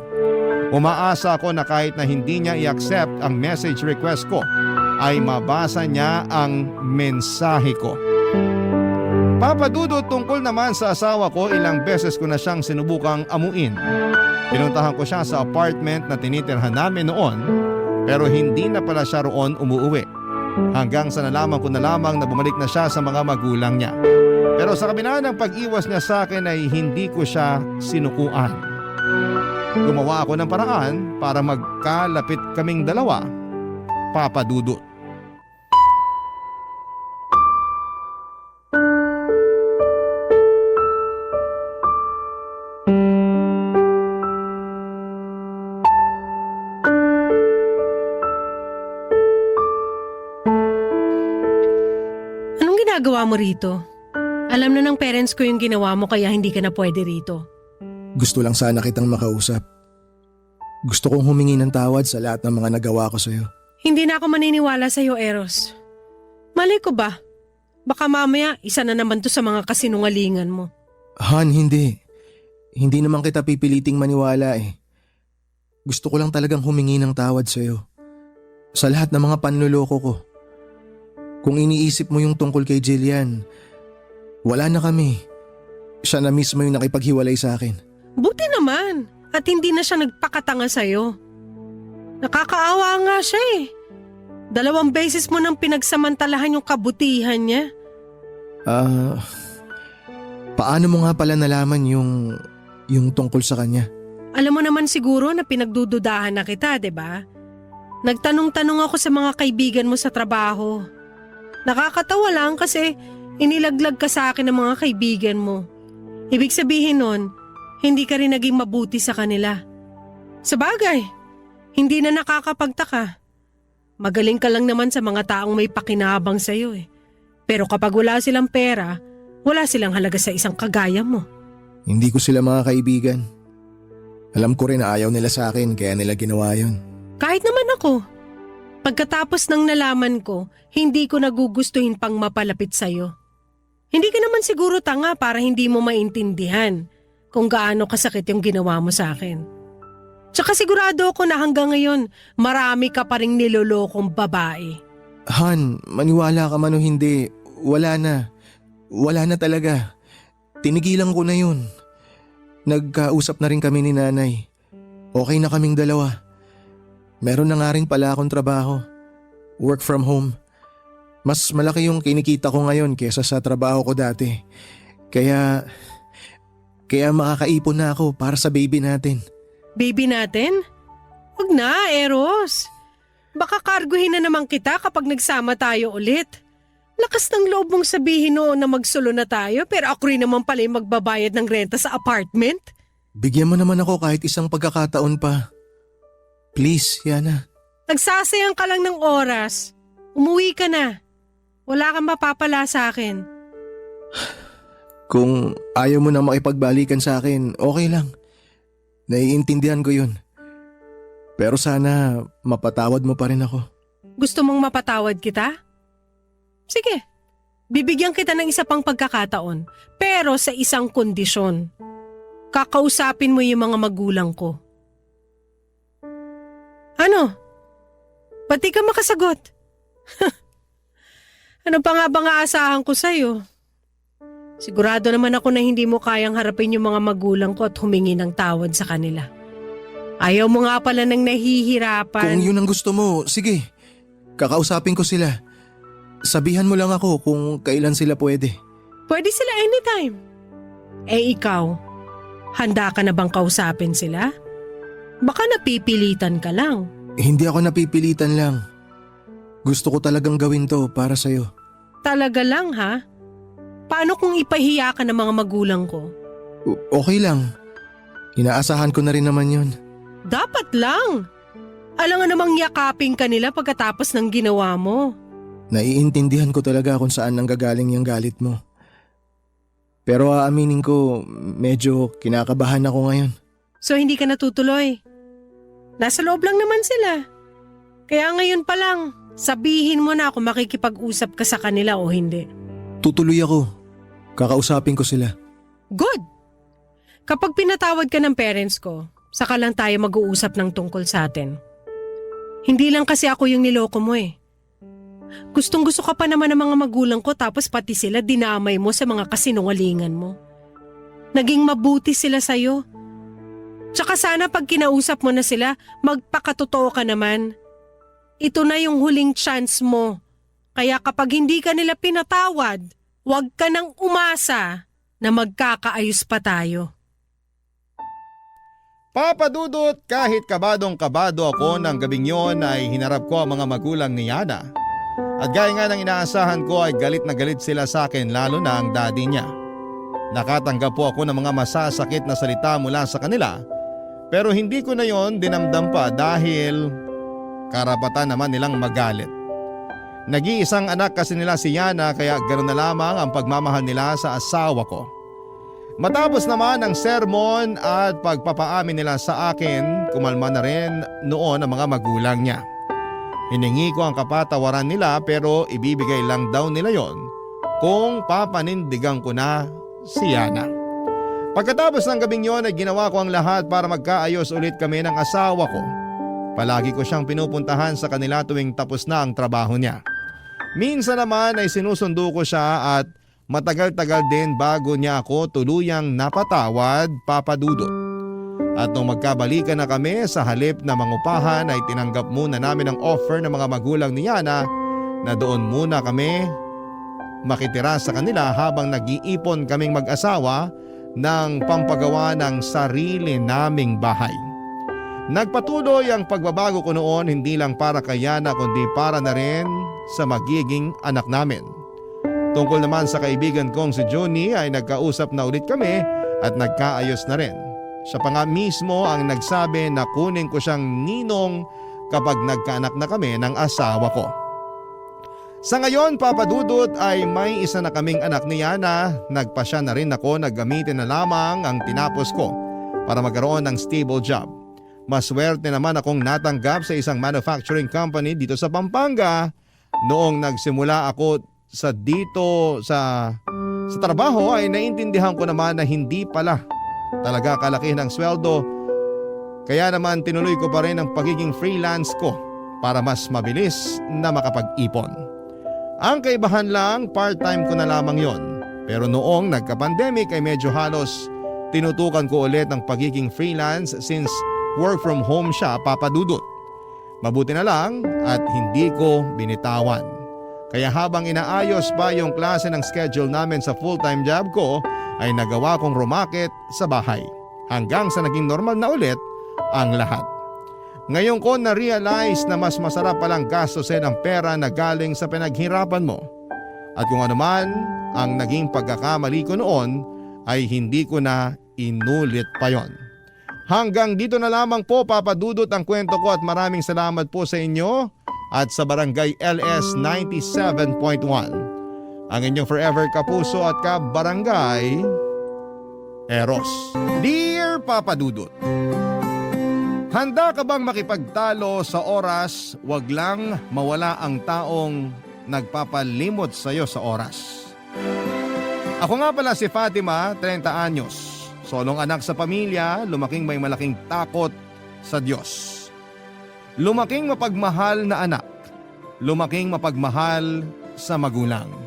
Umaasa ako na kahit na hindi niya i-accept ang message request ko ay mabasa niya ang mensahe ko. Papa Dudut, tungkol naman sa asawa ko, ilang beses ko na siyang sinubukang amuin. Pinuntahan ko siya sa apartment na tinitirhan namin noon pero hindi na pala siya roon umuuwi. Hanggang sa nalaman ko na lamang na bumalik na siya sa mga magulang niya. Pero sa kabila ng pag-iwas niya sa akin ay hindi ko siya sinukuan. Gumawa ako ng paraan para magkalapit kaming dalawa, Papa Dudut. Anong ginagawa mo rito? Alam na ng parents ko yung ginawa mo kaya hindi ka na pwede rito. Gusto lang sana kitang makausap. Gusto kong humingi ng tawad sa lahat ng mga nagawa ko sa'yo. Hindi na ako maniniwala sa'yo, Eros. Malay ko ba? Baka mamaya isa na naman to sa mga kasinungalingan mo. Han, hindi. Hindi naman kita pipiliting maniwala eh. Gusto ko lang talagang humingi ng tawad sa'yo. sa lahat ng mga panluloko ko. Kung iniisip mo yung tungkol kay Jillian, wala na kami. Siya na mismo yung nakipaghiwalay sa akin. Buti naman at hindi na siya nagpakatanga sa'yo. Nakakaawa nga siya eh. 2 beses mo nang pinagsamantalahan yung kabutihan niya. Paano mo nga pala nalaman yung tungkol sa kanya? Alam mo naman siguro na pinagdududahan na kita, 'di ba? Nagtanong-tanong ako sa mga kaibigan mo sa trabaho. Nakakatawa lang kasi inilaglag ka sa akin ng mga kaibigan mo. Ibig sabihin nun, hindi ka rin naging mabuti sa kanila. Sabagay, hindi na nakakapagtaka. Magaling ka lang naman sa mga taong may pakinabang sa'yo eh. Pero kapag wala silang pera, wala silang halaga sa isang kagaya mo. Hindi ko sila mga kaibigan. Alam ko rin na ayaw nila sa akin kaya nila ginawa yun. Kahit naman ako. Pagkatapos ng nalaman ko, hindi ko nagugustuhin pang mapalapit sa'yo. Hindi ka naman siguro tanga para hindi mo maintindihan kung gaano kasakit yung ginawa mo sa akin. Tsaka sigurado ako na hanggang ngayon, marami ka pa rin nilolokong babae. Han, maniwala ka man o hindi, wala na. Wala na talaga. Tinigilan ko na yun. Nagkausap na rin kami ni nanay. Okay na kaming dalawa. Meron na nga rin pala akong trabaho. Work from home. Mas malaki yung kinikita ko ngayon kesa sa trabaho ko dati. Kaya makakaipon na ako para sa baby natin. Baby natin? Huwag na, Eros. Baka karguhin na naman kita kapag nagsama tayo ulit. Lakas ng loob mong sabihin noon na magsulo na tayo pero ako rin naman pala yung magbabayad ng renta sa apartment. Bigyan mo naman ako kahit isang pagkakataon pa. Please, Yana. Nagsasayang ka lang ng oras. Umuwi ka na. Wala kang mapapala sa akin. Kung ayaw mo na makipagbalikan sa akin, okay lang. Naiintindihan ko yun. Pero sana mapatawad mo pa rin ako. Gusto mong mapatawad kita? Sige, bibigyan kita ng isa pang pagkakataon, pero sa isang kondisyon. Kakausapin mo yung mga magulang ko. Ano? Pati ka makasagot. Ano pa nga bang aasahan ko sa'yo? Sigurado naman ako na hindi mo kayang harapin yung mga magulang ko at humingi ng tawad sa kanila. Ayaw mo nga pala ng nahihirapan. Kung yun ang gusto mo, sige. Kakausapin ko sila. Sabihan mo lang ako kung kailan sila pwede. Pwede sila anytime. Eh ikaw, handa ka na bang kausapin sila? Baka napipilitan ka lang. Hindi ako napipilitan lang. Gusto ko talagang gawin to para sa'yo. Talaga lang ha? Paano kung ipahiya ka ng mga magulang ko? Okay lang. Inaasahan ko na rin naman yun. Dapat lang. Alam nga namang yakapin ka nila pagkatapos ng ginawa mo. Naiintindihan ko talaga kung saan nanggagaling yung galit mo. Pero aaminin ko, medyo kinakabahan ako ngayon. So hindi ka natutuloy? Nasa loob lang naman sila. Kaya ngayon pa lang, sabihin mo na kung makikipag-usap ka sa kanila o hindi. Tutuloy ako. Kakausapin ko sila. Good! Kapag pinatawad ka ng parents ko, saka lang tayo mag-uusap ng tungkol sa atin. Hindi lang kasi ako yung niloko mo eh. Gustong-gusto ka pa naman ng mga magulang ko tapos pati sila dinamay mo sa mga kasinungalingan mo. Naging mabuti sila sa'yo. Tsaka sana pag kinausap mo na sila, magpakatotoo ka naman. Ito na yung huling chance mo. Kaya kapag hindi ka nila pinatawad, huwag ka nang umasa na magkakaayos pa tayo. Papadudot, kahit kabadong-kabado ako ng gabing yon ay hinarap ko ang mga magulang ni Yana. At gaya nga ng inaasahan ko ay galit na galit sila sa akin lalo na ang daddy niya. Nakatanggap po ako ng mga masasakit na salita mula sa kanila pero hindi ko na yon dinamdam pa dahil karapatan naman nilang magalit. Nag-iisang anak kasi nila si Yana kaya ganoon na lamang ang pagmamahal nila sa asawa ko. Matapos naman ang sermon at pagpapaamin nila sa akin, kumalma na rin noon ang mga magulang niya. Hiningi ko ang kapatawaran nila pero ibibigay lang daw nila yon kung papanindigan ko na si Yana. Pagkatapos ng gabing yon ay ginawa ko ang lahat para magkaayos ulit kami ng asawa ko. Palagi ko siyang pinupuntahan sa kanila tuwing tapos na ang trabaho niya. Minsan naman ay sinusundo ko siya at matagal-tagal din bago niya ako tuluyang napatawad, Papa Dudut. At nung magkabalikan na kami, sa halip na mangupahan ay tinanggap muna namin ang offer ng mga magulang ni Yana na doon muna kami makitira sa kanila habang nag-iipon kaming mag-asawa ng pampagawa ng sarili naming bahay. Nagpatuloy ang pagbabago ko noon hindi lang para kay Yana kundi para na rin sa magiging anak namin. Tungkol naman sa kaibigan kong si Johnny ay nagkausap na ulit kami at nagkaayos na rin. Siya pa nga mismo ang nagsabi na kunin ko siyang ninong kapag nagkaanak na kami ng asawa ko. Sa ngayon, Papa Dudut, ay may isa na kaming anak ni Yana. Nagpasya na rin ako na gamitin na lamang ang tinapos ko para magkaroon ng stable job. Maswerte naman akong natanggap sa isang manufacturing company dito sa Pampanga. Noong nagsimula ako sa trabaho ay naintindihan ko naman na hindi pala talaga kalaki ng sweldo. Kaya naman tinuloy ko pa rin ang pagiging freelance ko para mas mabilis na makapag-ipon. Ang kaibahan lang, part-time ko na lamang yon. Pero noong nagka-pandemic ay medyo halos tinutukan ko ulit ang pagiging freelance since work from home siya, Papa Dudut. Mabuti na lang at hindi ko binitawan. Kaya habang inaayos pa yung klase ng schedule namin sa full-time job ko, ay nagawa kong rumakit sa bahay hanggang sa naging normal na ulit ang lahat. Ngayon ko na-realize na mas masarap palang gastusin ang pera na galing sa pinaghirapan mo. At kung ano man ang naging pagkakamali ko noon ay hindi ko na inulit pa yon. Hanggang dito na lamang po, Papa Dudut, ang kwento ko at maraming salamat po sa inyo at sa Barangay LS 97.1. Ang inyong forever kapuso at kabarangay, Eros. Dear Papa Dudut, handa ka bang makipagtalo sa oras, wag lang mawala ang taong nagpapalimot sa iyo sa oras? Ako nga pala si Fatima, 30 anyos. Solong anak sa pamilya, lumaking may malaking takot sa Diyos. Lumaking mapagmahal na anak. Lumaking mapagmahal sa magulang.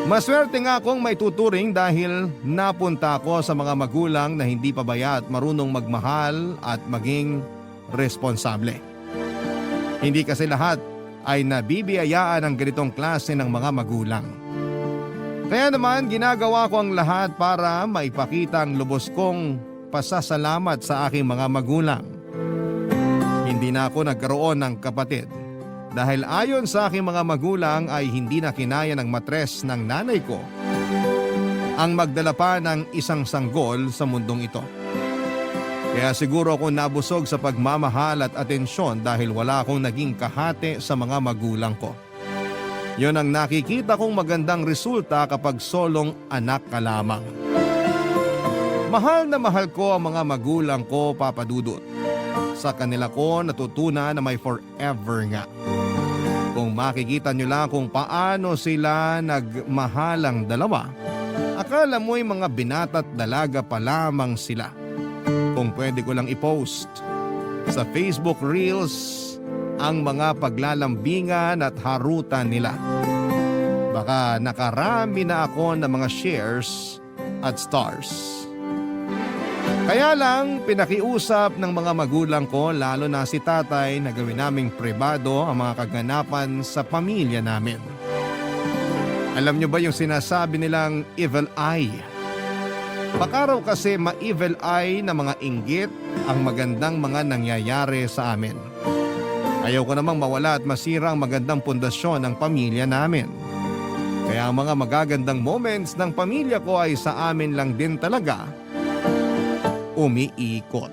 Maswerte nga akong may tuturing dahil napunta ako sa mga magulang na hindi pabaya at marunong magmahal at maging responsable. Hindi kasi lahat ay nabibiyayaan ng ganitong klase ng mga magulang. Kaya naman ginagawa ko ang lahat para maipakita ang lubos kong pasasalamat sa aking mga magulang. Hindi na ako nagkaroon ng kapatid. Dahil ayon sa aking mga magulang ay hindi na kinaya ng matres ng nanay ko ang magdala pa ng isang sanggol sa mundong ito. Kaya siguro ako nabusog sa pagmamahal at atensyon dahil wala akong naging kahati sa mga magulang ko. Yon ang nakikita kong magandang resulta kapag solong anak ka lamang. Mahal na mahal ko ang mga magulang ko, Papa Dudut. Sa kanila ko natutunan na may forever nga. Kung makikita nyo lang kung paano sila nagmahalang dalawa, akala mo'y mga binata't dalaga pa lamang sila. Kung pwede ko lang i-post sa Facebook Reels ang mga paglalambingan at harutan nila. Baka nakarami na ako ng mga shares at stars. Kaya lang pinakiusap ng mga magulang ko, lalo na si tatay, na gawin naming pribado ang mga kaganapan sa pamilya namin. Alam nyo ba yung sinasabi nilang evil eye? Baka raw kasi ma-evil eye na mga inggit ang magandang mga nangyayari sa amin. Ayaw ko namang mawala at masira ang magandang pundasyon ng pamilya namin. Kaya ang mga magagandang moments ng pamilya ko ay sa amin lang din talaga umiikot.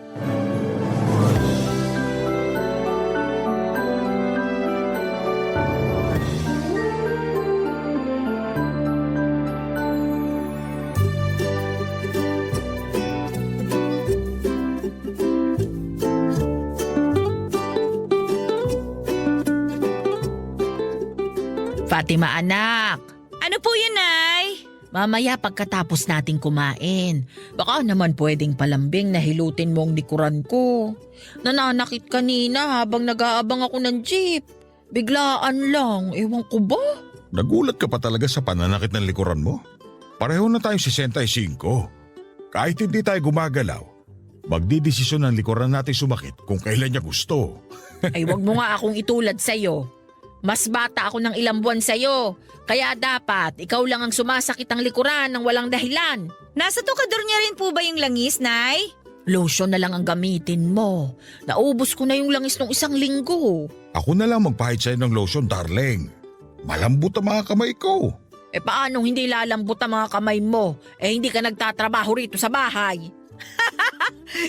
Fatima anak, Ano po yun, Nay? Mamaya pagkatapos nating kumain. Baka naman pwedeng palambing na hilutin mo ang likuran ko. Nananakit kanina habang nag-aabang ako ng jeep. Biglaan lang, ewan ko ba? Nagulat ka pa talaga sa pananakit ng likuran mo? Pareho na tayong 65. Kahit hindi tayo gumagalaw, magdidesisyon ng likuran natin sumakit kung kailan niya gusto. Ay wag mo nga akong itulad sa'yo. Mas bata ako ng ilang buwan sa'yo. Kaya dapat ikaw lang ang sumasakit ang likuran ng walang dahilan. Nasa tukador niya rin po ba yung langis, Nay? Lotion na lang ang gamitin mo. Naubos ko na yung langis ng 1 linggo. Ako na lang magpahid sa'yo ng lotion, darling. Malambot ang mga kamay ko. Paanong hindi lalambot ang mga kamay mo? Hindi ka nagtatrabaho rito sa bahay.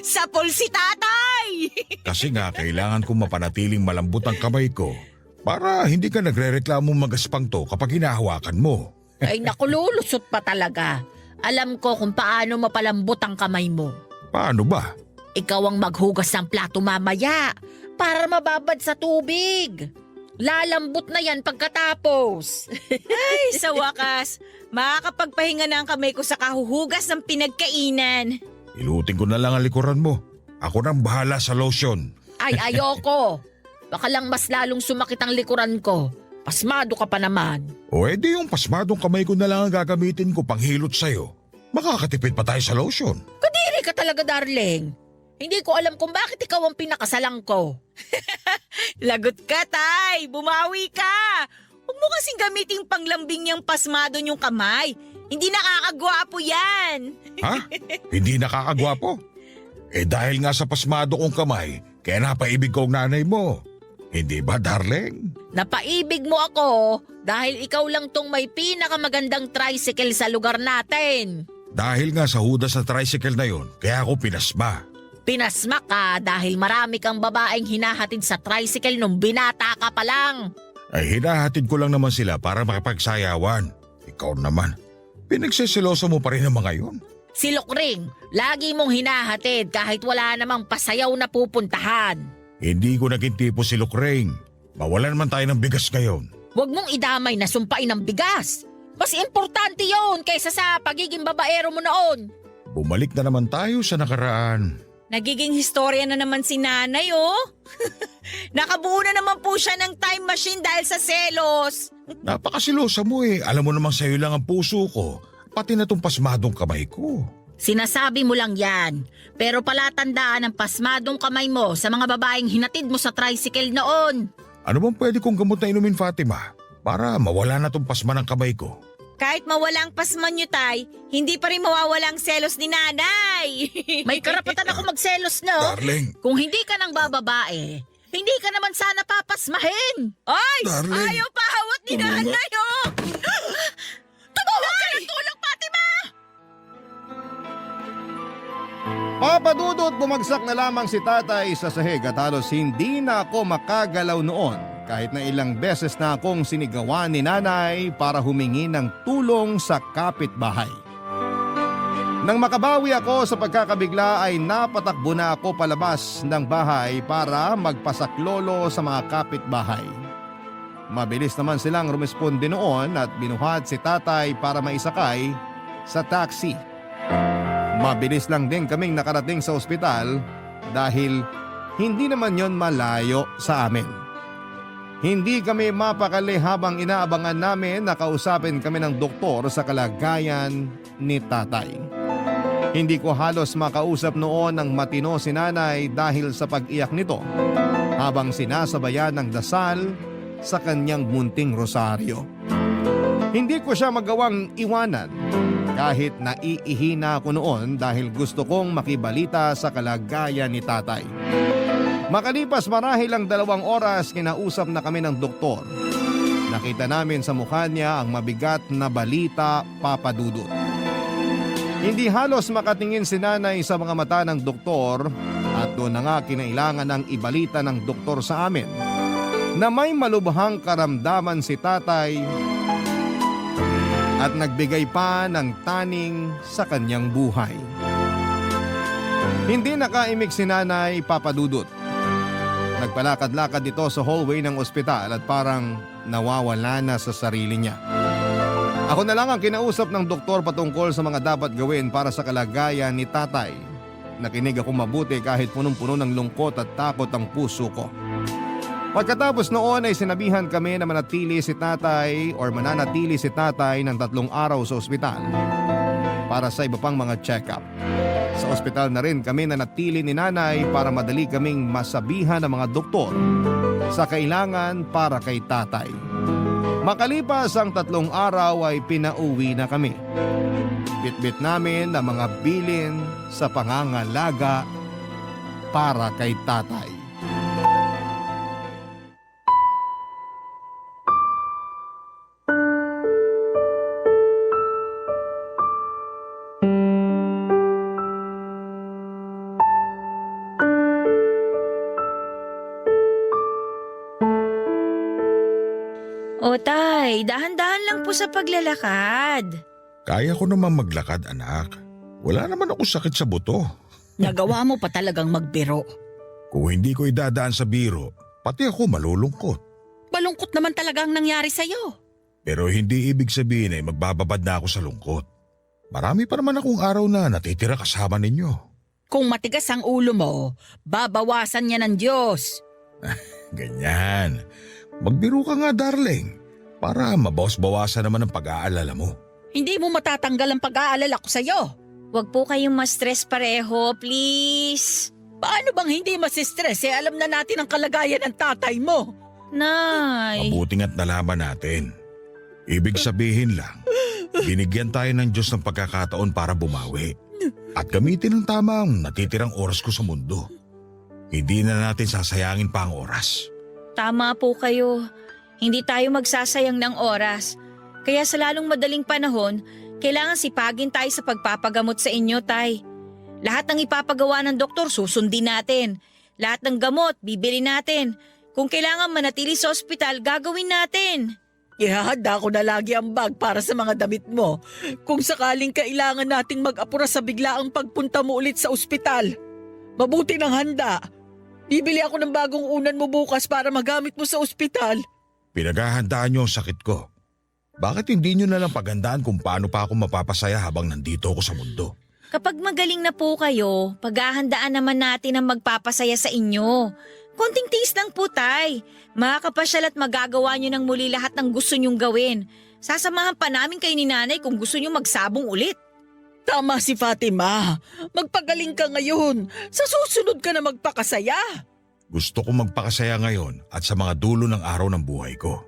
Sapol si tatay! Kasi nga kailangan kong mapanatiling malambot ang kamay ko para hindi ka nagre-reklamong magaspang to kapag hinahawakan mo. Ay naku, lulusot pa talaga. Alam ko kung paano mapalambot ang kamay mo. Paano ba? Ikaw ang maghugas ng plato mamaya para mababad sa tubig. Lalambot na yan pagkatapos. Ay, sa wakas, makakapagpahinga na ang kamay ko sa kahuhugas ng pinagkainan. Ilutin ko na lang ang likuran mo. Ako nang bahala sa lotion. Ay, ayoko. Baka lang mas lalong sumakit ang likuran ko. Pasmado ka pa naman. O edi yung pasmadong kamay ko na lang ang gagamitin ko panghilot sa'yo. Makakatipid pa tayo sa lotion. Kadiri ka talaga, darling. Hindi ko alam kung bakit ikaw ang pinakasalang ko. Lagot ka, tay! Bumawi ka! Huwag mo kasing gamiting panglambing niyang pasmado niyong kamay. Hindi nakakagwapo yan. Ha? Hindi nakakagwapo? Dahil nga sa pasmado kong kamay, kaya napaibig ko ang nanay mo. Hindi ba, darling? Napaibig mo ako dahil ikaw lang tong may pinakamagandang tricycle sa lugar natin. Dahil nga sa hudas sa tricycle na yon, kaya ako pinasma. Pinasma ka dahil marami kang babaeng hinahatid sa tricycle nung binata ka pa lang. Ay hinahatid ko lang naman sila para makipagsayawan. Ikaw naman, pinagsisiloso mo pa rin ang mga yon. Si Lukring, lagi mong hinahatid kahit wala namang pasayaw na pupuntahan. Hindi ko naging tipo si Lukring. Mawalan man tayo ng bigas ngayon. Huwag mong idamay na sumpain ng bigas. Mas importante yon kaysa sa pagiging babaero mo noon. Bumalik na naman tayo sa nakaraan. Nagiging historya na naman si nanay, oh. Nakabuo na naman po siya ng time machine dahil sa selos. Napakasilosa mo eh. Alam mo namang sa'yo lang ang puso ko. Pati na tong pasmadong kamay ko. Sinasabi mo lang yan. Pero palatandaan ang pasmadong kamay mo sa mga babaeng hinatid mo sa tricycle noon. Ano bang pwede kong gamot na inumin, Fatima? Para mawala na tong pasma ng kamay ko. Kahit mawalang pasman niyo, tay, hindi pa rin mawawala ang selos ni nanay. May karapatan ako magselos, no? Darling! Kung hindi ka nang bababae, hindi ka naman sana papasmahin. Ay! Darling! Ayaw pa hawat ni nanay, oh! Tumawag ka ng tulong, Fatima! Papadudot, bumagsak na lamang si tatay sa sahig at halos hindi na ako makagalaw noon. Kahit na ilang beses na akong sinigawan ni nanay para humingi ng tulong sa kapitbahay. Nang makabawi ako sa pagkakabigla ay napatakbo na ako palabas ng bahay para magpasaklolo sa mga kapitbahay. Mabilis naman silang rumesponde noon at binuhat si tatay para maisakay sa taxi. Mabilis lang din kaming nakarating sa ospital dahil hindi naman yon malayo sa amin. Hindi kami mapakali habang inaabangan namin na kausapin kami ng doktor sa kalagayan ni tatay. Hindi ko halos makausap noon ng matino si nanay dahil sa pag-iyak nito habang sinasabayan ng dasal sa kanyang munting rosaryo. Hindi ko siya magawang iwanan kahit naiihina ako noon dahil gusto kong makibalita sa kalagayan ni tatay. Makalipas marahil ang 2 oras, kinausap na kami ng doktor. Nakita namin sa mukha niya ang mabigat na balita, Papa Dudut. Hindi halos makatingin si nanay sa mga mata ng doktor at doon na nga kinailangan ng ibalita ng doktor sa amin na may malubhang karamdaman si tatay at nagbigay pa ng taning sa kanyang buhay. Hindi nakaimik si nanay, Papa Dudut. Nagpalakad-lakad ito sa hallway ng ospital at parang nawawala na sa sarili niya. Ako na lang ang kinausap ng doktor patungkol sa mga dapat gawin para sa kalagayan ni tatay. Nakinig ako mabuti kahit punong-puno ng lungkot at takot ang puso ko. Pagkatapos noon ay sinabihan kami na manatili si tatay or mananatili si tatay ng 3 araw sa ospital para sa iba pang mga check-up. Sa ospital na rin kami nanatili ni nanay para madali kaming masabihan ng mga doktor sa kailangan para kay tatay. Makalipas ang 3 araw ay pinauwi na kami. Bitbit namin ang mga bilin sa pangangalaga para kay tatay. O tay, dahan-dahan lang po sa paglalakad. Kaya ko naman maglakad, anak. Wala naman ako sakit sa buto. Nagawa mo pa talagang magbiro. Kung hindi ko idadaan sa biro, pati ako malulungkot. Malungkot naman talaga ang nangyari sa'yo. Pero hindi ibig sabihin ay magbababad na ako sa lungkot. Marami pa naman akong araw na natitira kasama ninyo. Kung matigas ang ulo mo, babawasan niya ng Diyos. Ganyan. Magbiro ka nga, darling. Para mabawas-bawasan naman ang pag-aalala mo. Hindi mo matatanggal ang pag-aalala ko sa'yo. Huwag po kayong ma-stress pareho, please. Paano bang hindi masistress alam na natin ang kalagayan ng tatay mo? Nay. Mabuti nga't nalaman natin. Ibig sabihin lang, binigyan tayo ng Diyos ng pagkakataon para bumawi. At gamitin ang tamang natitirang oras ko sa mundo. Hindi na natin sasayangin pa ang oras. Tama po kayo. Hindi tayo magsasayang ng oras. Kaya sa lalong madaling panahon, kailangan sipagin tayo sa pagpapagamot sa inyo, tay. Lahat ng ipapagawa ng doktor, susundin natin. Lahat ng gamot, bibili natin. Kung kailangan manatili sa ospital, gagawin natin. Ihahanda ko na lagi ang bag para sa mga damit mo. Kung sakaling kailangan nating mag-apura sa biglaang pagpunta mo ulit sa ospital. Mabuti ng handa. Bibili ako ng bagong unan mo bukas para magamit mo sa ospital. Pinaghahandaan niyo ang sakit ko. Bakit hindi niyo na lang paghandaan kung paano pa ako mapapasaya habang nandito ako sa mundo? Kapag magaling na po kayo, paghahandaan naman natin ang magpapasaya sa inyo. Konting tiis lang po, tay. Makakapasyal at magagawa nyo ng muli lahat ng gusto nyong gawin. Sasamahan pa namin kayo ni nanay kung gusto nyo magsabong ulit. Tama si Fatima. Magpagaling ka ngayon. Sa susunod ka na magpakasaya. Gusto kong magpakasaya ngayon at sa mga dulo ng araw ng buhay ko.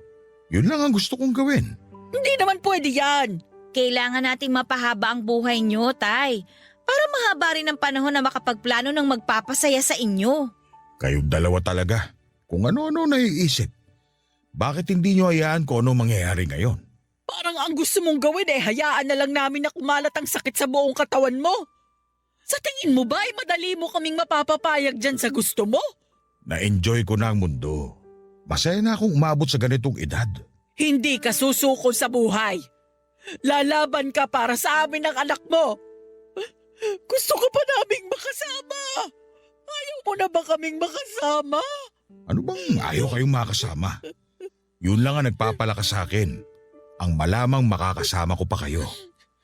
Yun lang ang gusto kong gawin. Hindi naman pwede yan. Kailangan nating mapahaba ang buhay nyo, tay. Para mahaba rin ang panahon na makapagplano ng magpapasaya sa inyo. Kayong dalawa talaga. Kung ano-ano naiisip. Bakit hindi nyo hayaan kung ano mangyayari ngayon? Parang ang gusto mong gawin hayaan na lang namin na kumalat ang sakit sa buong katawan mo. Sa tingin mo ba ay madali mo kaming mapapapayag dyan sa gusto mo? Na-enjoy ko na ang mundo. Masaya na akong umabot sa ganitong edad. Hindi ka susuko sa buhay. Lalaban ka para sa amin ng anak mo. Gusto ka pa naming makasama. Ayaw mo na ba kaming makasama? Ano bang ayaw kayong makasama? Yun lang ang nagpapalakas sa akin. Ang malamang makakasama ko pa kayo.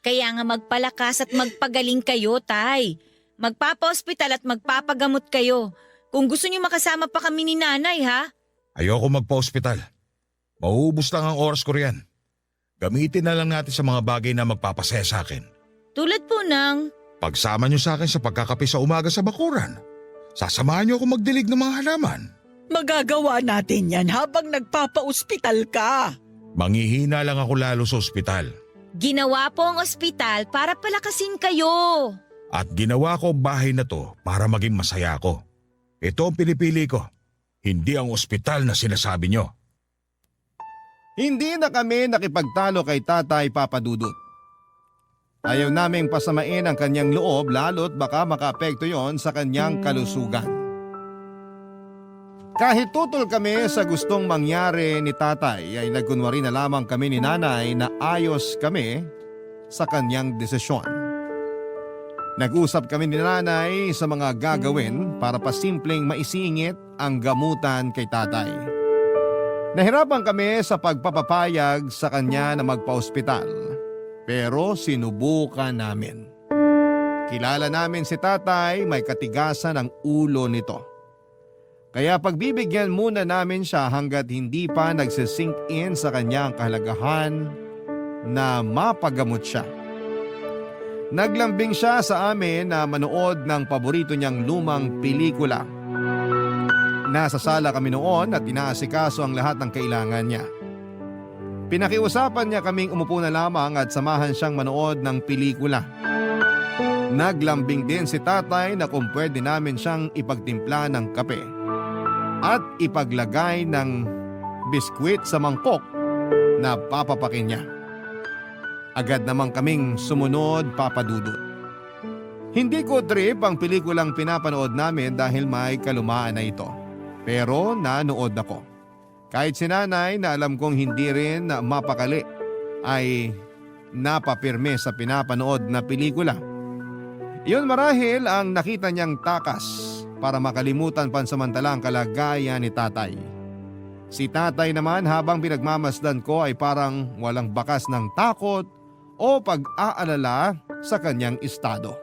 Kaya nga magpalakas at magpagaling kayo, tay. Magpapa-hospital at magpapagamot kayo. Kung gusto niyo makasama pa kami ni nanay, ha? Ayoko magpa-hospital. Mauubos lang ang oras ko riyan. Gamitin na lang natin sa mga bagay na magpapasaya sa akin. Tulad po ng... Pagsama niyo sa akin sa pagkakape sa umaga sa bakuran. Sasamahan niyo ako magdilig ng mga halaman. Magagawa natin yan habang nagpapa-ospital ka. Manghihina lang ako lalo sa ospital. Ginawa po ang ospital para palakasin kayo. At ginawa ko ang bahay na to para maging masaya ako. Ito ang pinipili ko. Hindi ang ospital na sinasabi niyo. Hindi na kami nakipagtalo kay Tatay Papa Dudut. Ayaw naming pasamain ang kanyang loob lalo't baka makaapekto yon sa kanyang kalusugan. Kahit tutol kami sa gustong mangyari ni tatay ay nagkunwari na lamang kami ni nanay na ayos kami sa kanyang desisyon. Nag-usap kami ni nanay sa mga gagawin para pasimpleng maisingit ang gamutan kay tatay. Nahirapan kami sa pagpapapayag sa kanya na magpa-ospital. Pero sinubukan namin. Kilala namin si tatay, may katigasan ang ulo nito. Kaya pagbibigyan muna namin siya hanggat hindi pa nagsisink in sa kanya ang kahalagahan na mapagamot siya. Naglambing siya sa amin na manood ng paborito niyang lumang pelikula. Nasa sala kami noon at inaasikaso ang lahat ng kailangan niya. Pinakiusapan niya kaming umupo na lamang at samahan siyang manood ng pelikula. Naglambing din si tatay na kung pwede namin siyang ipagtimpla ng kape at ipaglagay ng biskwit sa mangkok na papapakin niya. Agad namang kaming sumunod, Papa Dudut. Hindi ko trip ang pelikulang pinapanood namin dahil may kalumaan na ito. Pero nanood ako. Kahit si nanay na alam kong hindi rin mapakali ay napapirme sa pinapanood na pelikula. Iyon marahil ang nakita niyang takas para makalimutan pansamantala ang kalagayan ni tatay. Si tatay naman habang pinagmamasdan ko ay parang walang bakas ng takot o pag-aalala sa kanyang estado.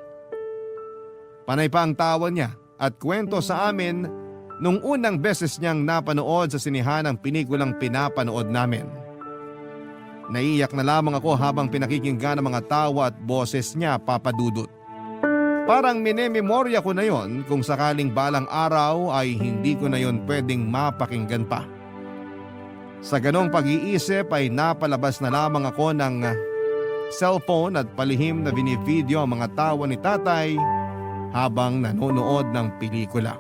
Panay pa ang tawa niya at kwento sa amin nung unang beses niyang napanood sa sinihan ang pelikulang pinapanood namin. Naiiyak na lamang ako habang pinakikinggan ang mga tawa at boses niya, Papa Dudut. Parang minememorya ko na yon kung sakaling balang araw ay hindi ko na yon pwedeng mapakinggan pa. Sa ganong pag-iisip ay napalabas na lamang ako ng cellphone at palihim na binivideo ang mga tawa ni tatay habang nanonood ng pelikula.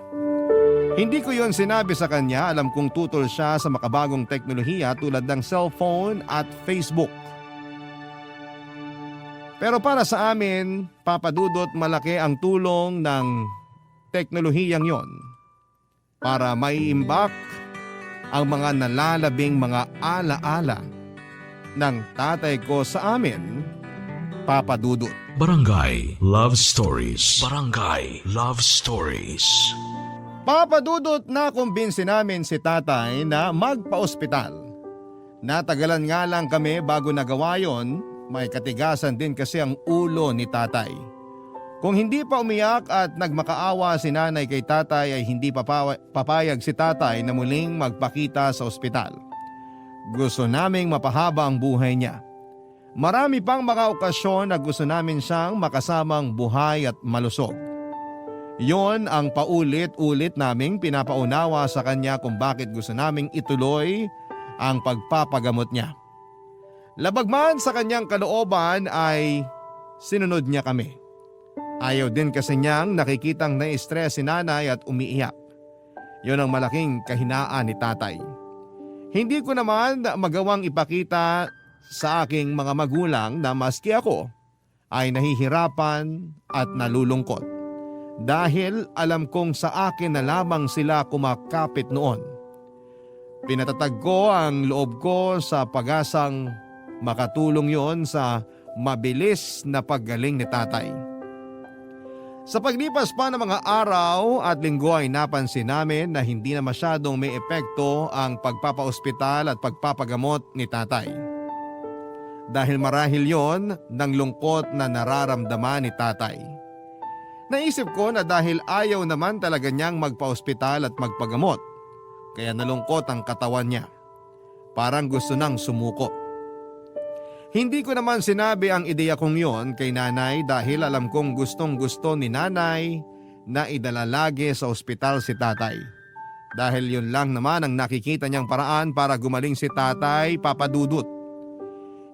Hindi ko yon sinabi sa kanya, alam kong tutol siya sa makabagong teknolohiya tulad ng cellphone at Facebook. Pero para sa amin, Papa Dudut, malaki ang tulong ng teknolohiyang yon para maiimbak ang mga nalalabing mga alaala ng tatay ko sa amin, Papa Dudut. Barangay Love Stories. Barangay Love Stories. Papa Dudut, nakumbinsi namin si tatay na magpa-ospital. Natagalan nga lang kami bago nagawa yon. May katigasan din kasi ang ulo ni tatay. Kung hindi pa umiyak at nagmakaawa si nanay kay tatay ay hindi papayag si tatay na muling magpakita sa ospital. Gusto naming mapahaba ang buhay niya. Marami pang mga okasyon na gusto namin siyang makasamang buhay at malusog. Yon ang paulit-ulit naming pinapaunawa sa kanya kung bakit gusto naming ituloy ang pagpapagamot niya. Labagman sa kanyang kalooban ay sinunod niya kami. Ayaw din kasi niyang nakikitang na-stress si nanay at umiiyak. Yon ang malaking kahinaan ni tatay. Hindi ko naman magawang ipakita sa aking mga magulang na maski ako ay nahihirapan at nalulungkot. Dahil alam kong sa akin na lamang sila kumakapit noon. Pinatatag ko ang loob ko sa pag-asang makatulong yon sa mabilis na paggaling ni tatay. Sa paglipas pa ng mga araw at linggo ay napansin namin na hindi na masyadong may epekto ang pagpapaospital at pagpapagamot ni tatay. Dahil marahil yon ng lungkot na nararamdaman ni tatay. Naisip ko na dahil ayaw naman talaga niyang magpaospital at magpagamot, kaya nalungkot ang katawan niya. Parang gusto nang sumuko. Hindi ko naman sinabi ang ideya kong yon kay nanay dahil alam kong gustong-gusto ni nanay na idala lagi sa ospital si tatay. Dahil yun lang naman ang nakikita niyang paraan para gumaling si tatay, Papa Dudut.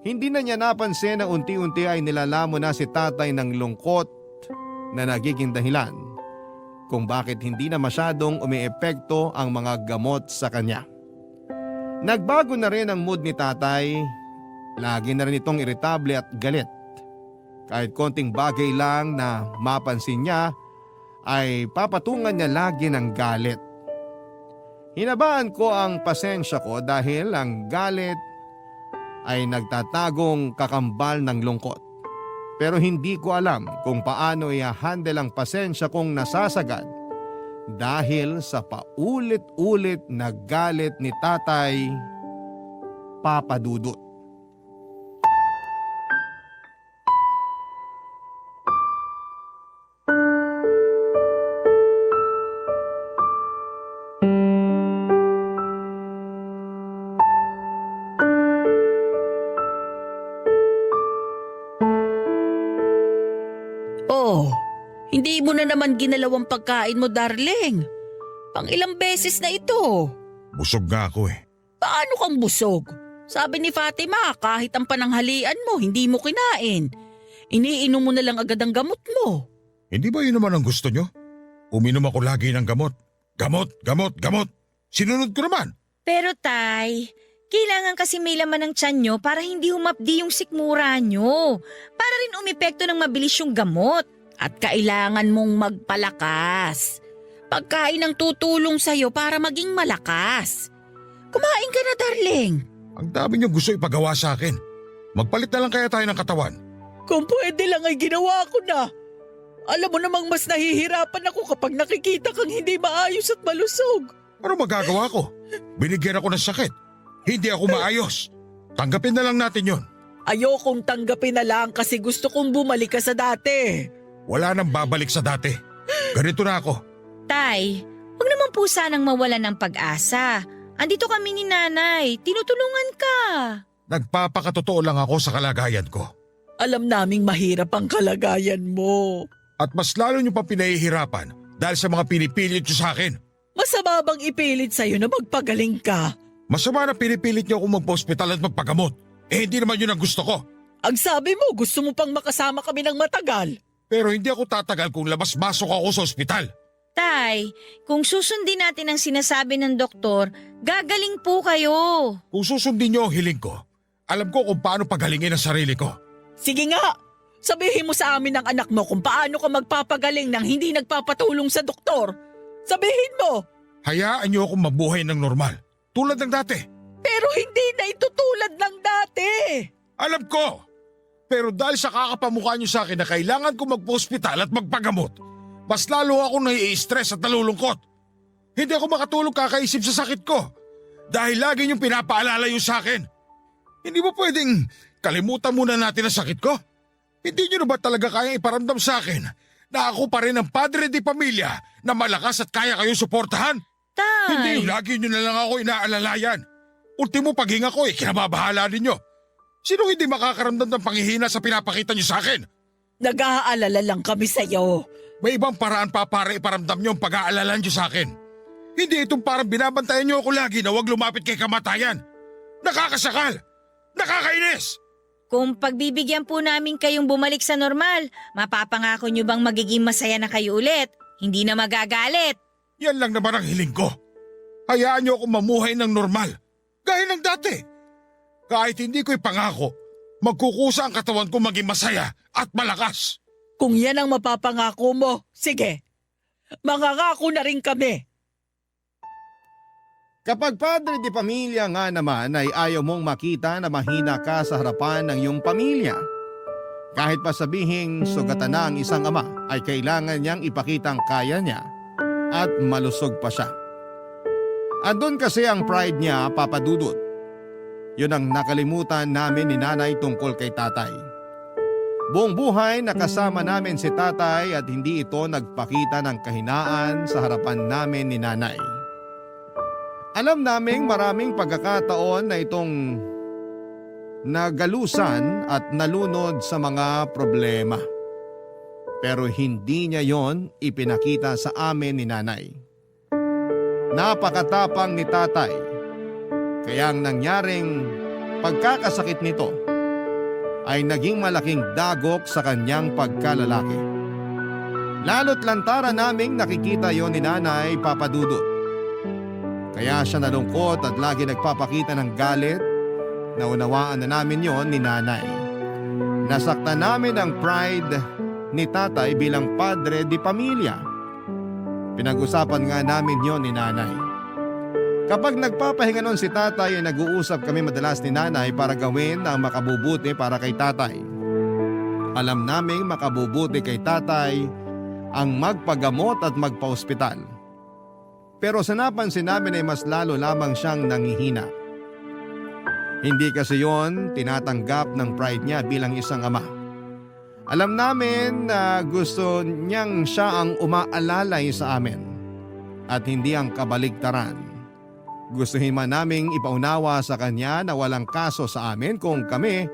Hindi na niya napansin na unti-unti ay nilalamo na si tatay ng lungkot na nagiging dahilan kung bakit hindi na masyadong umiepekto ang mga gamot sa kanya. Nagbago na rin ang mood ni tatay. Lagi na rin itong iritable at galit. Kahit konting bagay lang na mapansin niya ay papatungan niya lagi ng galit. Hinabaan ko ang pasensya ko dahil ang galit ay nagtatagong kakambal ng lungkot. Pero hindi ko alam kung paano i-handle ang pasensya kong nasasagad dahil sa paulit-ulit na galit ni tatay, Papa Dudut. Hindi mo na naman ginalawang pagkain mo, darling. Pang ilang beses na ito. Busog nga ako eh. Paano kang busog? Sabi ni Fatima, kahit ang pananghalian mo, hindi mo kinain. Iniinom mo na lang agad ang gamot mo. Hindi ba yun naman ang gusto nyo? Uminom ako lagi ng gamot. Gamot, gamot, gamot. Sinunod ko naman. Pero tay, kailangan kasi may laman ng tiyan nyo para hindi humapdi yung sikmura nyo. Para rin umepekto ng mabilis yung gamot. At kailangan mong magpalakas. Pagkain ang tutulong sa'yo para maging malakas. Kumain ka na, darling. Ang dami nyo gusto ipagawa sa akin. Magpalit na lang kaya tayo ng katawan. Kung pwede lang ay ginawa ko na. Alam mo namang mas nahihirapan ako kapag nakikita kang hindi maayos at malusog. Ano magagawa ko? Binigyan ako ng sakit. Hindi ako maayos. Tanggapin na lang natin yon. Ayokong tanggapin na lang kasi gusto kong bumalik ka sa dati. Wala nang babalik sa dati. Ganito na ako. Tay, huwag naman po sanang mawala ng pag-asa. Andito kami ni nanay, tinutulungan ka. Nagpapakatotoo lang ako sa kalagayan ko. Alam naming mahirap ang kalagayan mo. At mas lalo nyo pa pinahihirapan dahil sa mga pinipilit nyo sa akin. Masama bang ipilit sa'yo na magpagaling ka? Masama na pinipilit nyo akong magpa-hospital at magpagamot. Hindi naman yun ang gusto ko. Ang sabi mo, gusto mo pang makasama kami ng matagal. Pero hindi ako tatagal kung labas-masok ako sa ospital. Tay, kung susundin natin ang sinasabi ng doktor, gagaling po kayo. Kung susundin nyo ang hiling ko, alam ko kung paano pagalingin ang sarili ko. Sige nga, sabihin mo sa amin ng anak mo kung paano ka magpapagaling nang hindi nagpapatulong sa doktor. Sabihin mo. Hayaan nyo akong mabuhay ng normal, tulad ng dati. Pero hindi na ito tulad ng dati. Alam ko! Pero dahil sa kakapamukha nyo sa akin na kailangan ko magpa-hospital at magpagamot, mas lalo ako nai-stress at nalulungkot. Hindi ako makatulog kakaisip sa sakit ko dahil lagi niyong pinapaalala yung sa akin. Hindi ba pwedeng kalimutan muna natin ang sakit ko? Hindi niyo na ba talaga kayang iparamdam sa akin na ako pa rin ang padre di pamilya na malakas at kaya kayong suportahan? Tay! Hindi yung lagi niyo na lang ako inaalalayan. Ultimo paghinga ko kinababahala ninyo. Sino hindi makakaramdam ng panghihina sa pinapakita niyo sa akin? Nag-aalala lang kami sa'yo. May ibang paraan pa para iparamdam niyo ang pag-aalala niyo sa akin. Hindi itong parang binabantayan niyo ako lagi na huwag lumapit kay kamatayan. Nakakasakal! Nakakainis! Kung pagbibigyan po namin kayong bumalik sa normal, mapapangako nyo bang magiging masaya na kayo ulit? Hindi na magagalit. Yan lang naman ang hiling ko. Hayaan niyo akong mamuhay ng normal. Gaya ng dati. Kahit hindi ko ipangako, magkukusa ang katawan ko maging masaya at malakas. Kung yan ang mapapangako mo, sige. Mangangako na rin kami. Kapag padre di pamilya nga naman ay ayaw mong makita na mahina ka sa harapan ng iyong pamilya. Kahit pa sabihing sugatan na ang isang ama ay kailangan niyang ipakita ang kaya niya at malusog pa siya. Andun kasi ang pride niya, Papa Dudut. Yun ang nakalimutan namin ni nanay tungkol kay tatay. Buong buhay nakasama namin si tatay at hindi ito nagpakita ng kahinaan sa harapan namin ni nanay. Alam naming maraming pagkakataon na itong nagalusan at nalunod sa mga problema. Pero hindi niya yon ipinakita sa amin ni nanay. Napakatapang ni tatay. Kaya ang nangyaring pagkakasakit nito ay naging malaking dagok sa kanyang pagkalalaki. Lalo't lantaran naming nakikita yon ni nanay, Papa Dudut. Kaya siya nalungkot at lagi nagpapakita ng galit. Naunawaan na namin yon ni nanay. Nasaktan namin ang pride ni tatay bilang padre di pamilya. Pinag-usapan nga namin yon ni nanay. Kapag nagpapahinga nun si tatay ay nag-uusap kami madalas ni nanay para gawin ang makabubuti para kay tatay. Alam naming makabubuti kay tatay ang magpagamot at magpa-ospital. Pero sa napansin namin ay mas lalo lamang siyang nangihina. Hindi kasi yon tinatanggap ng pride niya bilang isang ama. Alam namin na gusto niyang siya ang umaalalay sa amin at hindi ang kabaligtaran. Gustuhin man naming ipaunawa sa kanya na walang kaso sa amin kung kami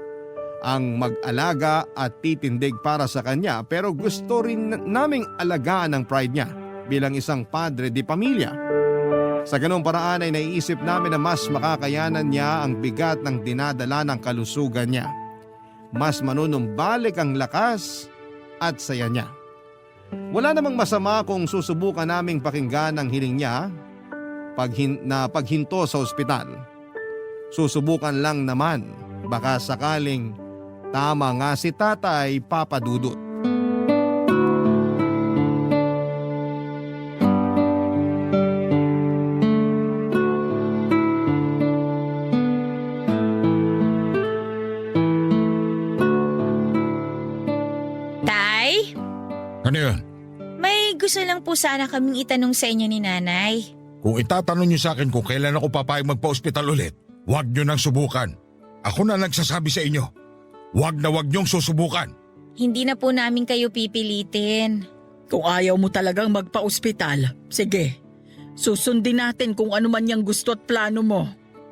ang mag-alaga at titindig para sa kanya, pero gusto rin naming alagaan ang pride niya bilang isang padre di pamilya. Sa ganung paraan ay naiisip namin na mas makakayanan niya ang bigat ng dinadala ng kalusugan niya. Mas manunumbalik ang lakas at saya niya. Wala namang masama kung susubukan naming pakinggan ang hiling niya na paghinto sa ospital. Susubukan lang naman, baka sakaling tama nga si Tatay Papa Dudut. Tay, Ano yun? may gusto lang po sana kaming itanong sa inyo ni Nanay. Kung itatanong niyo sa akin kung kailan ako papayag magpa-ospital ulit, huwag niyo nang subukan. Ako na nagsasabi sa inyo, huwag niyong susubukan. Hindi na po namin kayo pipilitin. Kung ayaw mo talagang magpa-ospital, sige. Susundin natin kung ano man yung gusto at plano mo.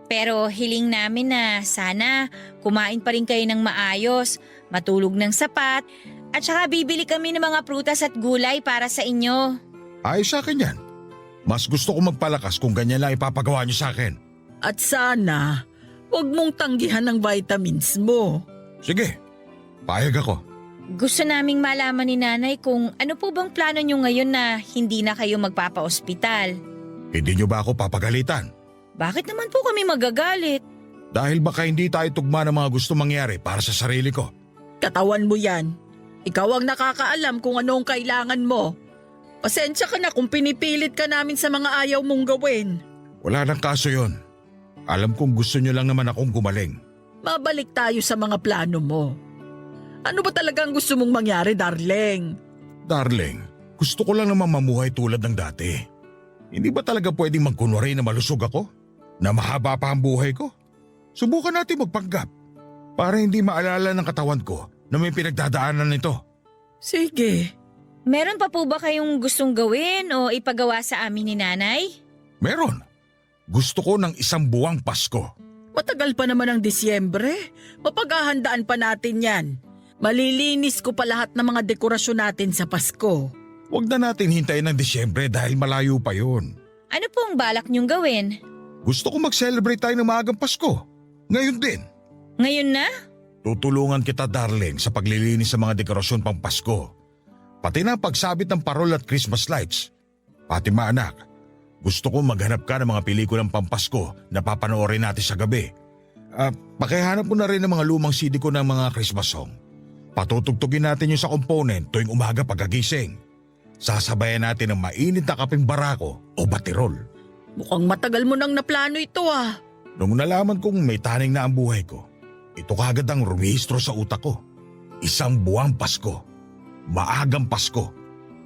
Pero hiling namin na sana kumain pa rin kayo ng maayos, matulog ng sapat, at saka bibili kami ng mga prutas at gulay para sa inyo. Ayos sa akin yan. Mas gusto ko magpalakas kung ganyan lang ipapagawa niyo sa akin. At sana, huwag mong tanggihan ng vitamins mo. Sige, payag ako. Gusto naming malaman ni Nanay kung ano po bang plano nyo ngayon na hindi na kayo magpapa-ospital. Hindi niyo ba ako papagalitan? Bakit naman po kami magagalit? Dahil baka hindi tayo tugma ng mga gusto mangyari para sa sarili ko. Katawan mo yan. Ikaw ang nakakaalam kung ano ang kailangan mo. Pasensya ka na kung pinipilit ka namin sa mga ayaw mong gawin. Wala nang kaso yon. Alam kong gusto niyo lang naman akong gumaling. Mabalik tayo sa mga plano mo. Ano ba talagang gusto mong mangyari, darling? Darling, gusto ko lang naman mamuhay tulad ng dati. Hindi ba talaga pwedeng magkunwari na malusog ako? Na mahaba pa ang buhay ko? Subukan natin magpanggap para hindi maalala ng katawan ko na may pinagdadaanan nito. Sige. Meron pa po ba kayong gustong gawin o ipagawa sa amin ni Nanay? Meron. Gusto ko ng isang buwang Pasko. Matagal pa naman ang Disyembre. Mapaghahandaan pa natin yan. Malilinis ko pa lahat ng mga dekorasyon natin sa Pasko. Huwag na natin hintayin ng Disyembre dahil malayo pa yun. Ano pong balak niyong gawin? Gusto ko mag-celebrate tayo ng maagang Pasko. Ngayon din. Ngayon na? Tutulungan kita, darling, sa paglilinis sa mga dekorasyon pang Pasko. Pati na pagsabit ng parol at Christmas lights. Pati anak, gusto ko maghanap ka ng mga pelikulang pampasko na papanoorin natin sa gabi. Pakihanap mo na rin ng mga lumang CD ko ng mga Christmas song. Patutugtugin natin yung sa component tuwing umaga pagkagising. Sasabayan natin ng mainit na kapeng barako o batirol. Mukhang matagal mo nang naplano ito ah. Nung nalaman kong may taning na ang buhay ko, ito kagad ang rumihistro sa utak ko. Isang buwang Pasko. Maagang Pasko.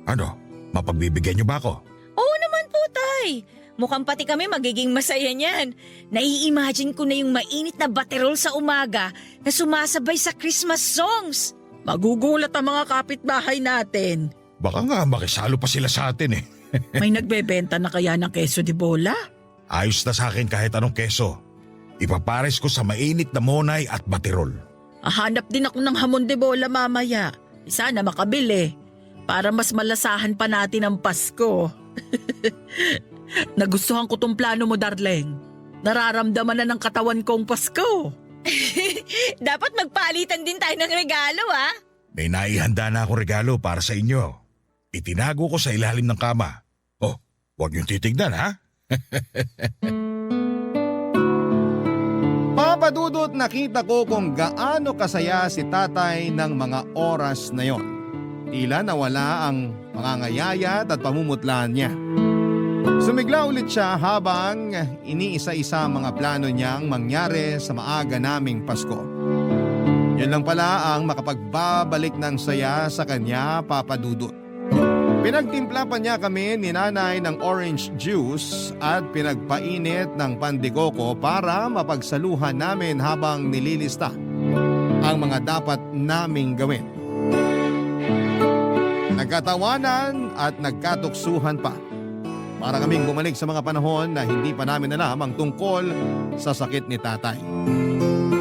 Ano, mapagbibigyan niyo ba ako? Oo naman po, Tay. Mukhang pati kami magiging masaya niyan. Nai-imagine ko na yung mainit na baterol sa umaga na sumasabay sa Christmas songs. Magugulat ang mga kapitbahay natin. Baka nga makisalo pa sila sa atin eh. May nagbebenta na kaya ng keso de bola? Ayos na sa akin kahit anong keso. Ipapares ko sa mainit na monay at batirol. Hanap din ako ng hamon de bola mamaya. Sana makabili. Para mas malasahan pa natin ang Pasko. Nagustuhan ko tong plano mo, darling. Nararamdaman na ng katawan kong Pasko. Dapat magpalitan din tayo ng regalo, ah. May naihanda na ako regalo para sa inyo. Itinago ko sa ilalim ng kama. Oh, huwag niyong titignan ha? Papa Dudut, nakita ko kung gaano kasaya si tatay ng mga oras na yon. Tila nawala ang pangangayayat at pamumutlaan niya. Sumigla ulit siya habang iniisa-isa ang mga plano niyang mangyari sa maaga naming Pasko. Yun lang pala ang makapagbabalik ng saya sa kanya, Papa Dudut. Pinagtimpla pa niya kami ni Nanay ng orange juice at pinagpainit ng pandikoko para mapagsaluhan namin habang nililista ang mga dapat naming gawin. Nagkatawanan at nagkatuksuhan pa para kaming bumalik sa mga panahon na hindi pa namin alam ang tungkol sa sakit ni tatay.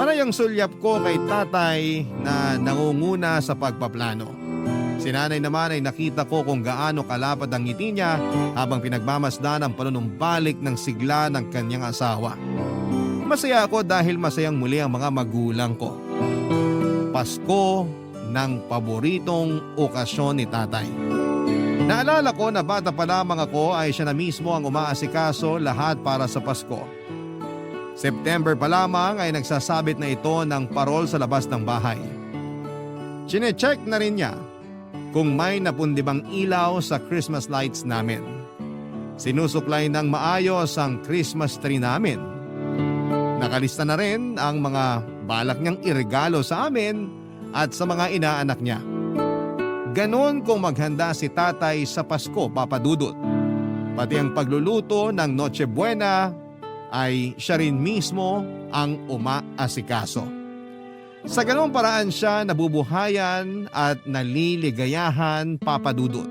Panay ang sulyap ko kay tatay na nangunguna sa pagpaplano. Si nanay naman ay nakita ko kung gaano kalapad ang ngiti niya habang pinagmamasdan ang panunumbalik ng sigla ng kanyang asawa. Masaya ako dahil masayang muli ang mga magulang ko. Pasko ng paboritong okasyon ni tatay. Naalala ko na bata pa lamang ako ay siya na mismo ang umaasikaso lahat para sa Pasko. September pa lamang ay nagsasabit na ito ng parol sa labas ng bahay. Chine-check na rin niya kung may napundibang ilaw sa Christmas lights namin. Sinusuklay ng maayos ang Christmas tree namin. Nakalista na rin ang mga balak niyang iregalo sa amin at sa mga inaanak niya. Ganon kung maghanda si tatay sa Pasko, Papa Dudut. Pati ang pagluluto ng Noche Buena ay siya rin mismo ang umaasikaso. Sa ganong paraan siya nabubuhayan at naliligayahan, Papa Dudut.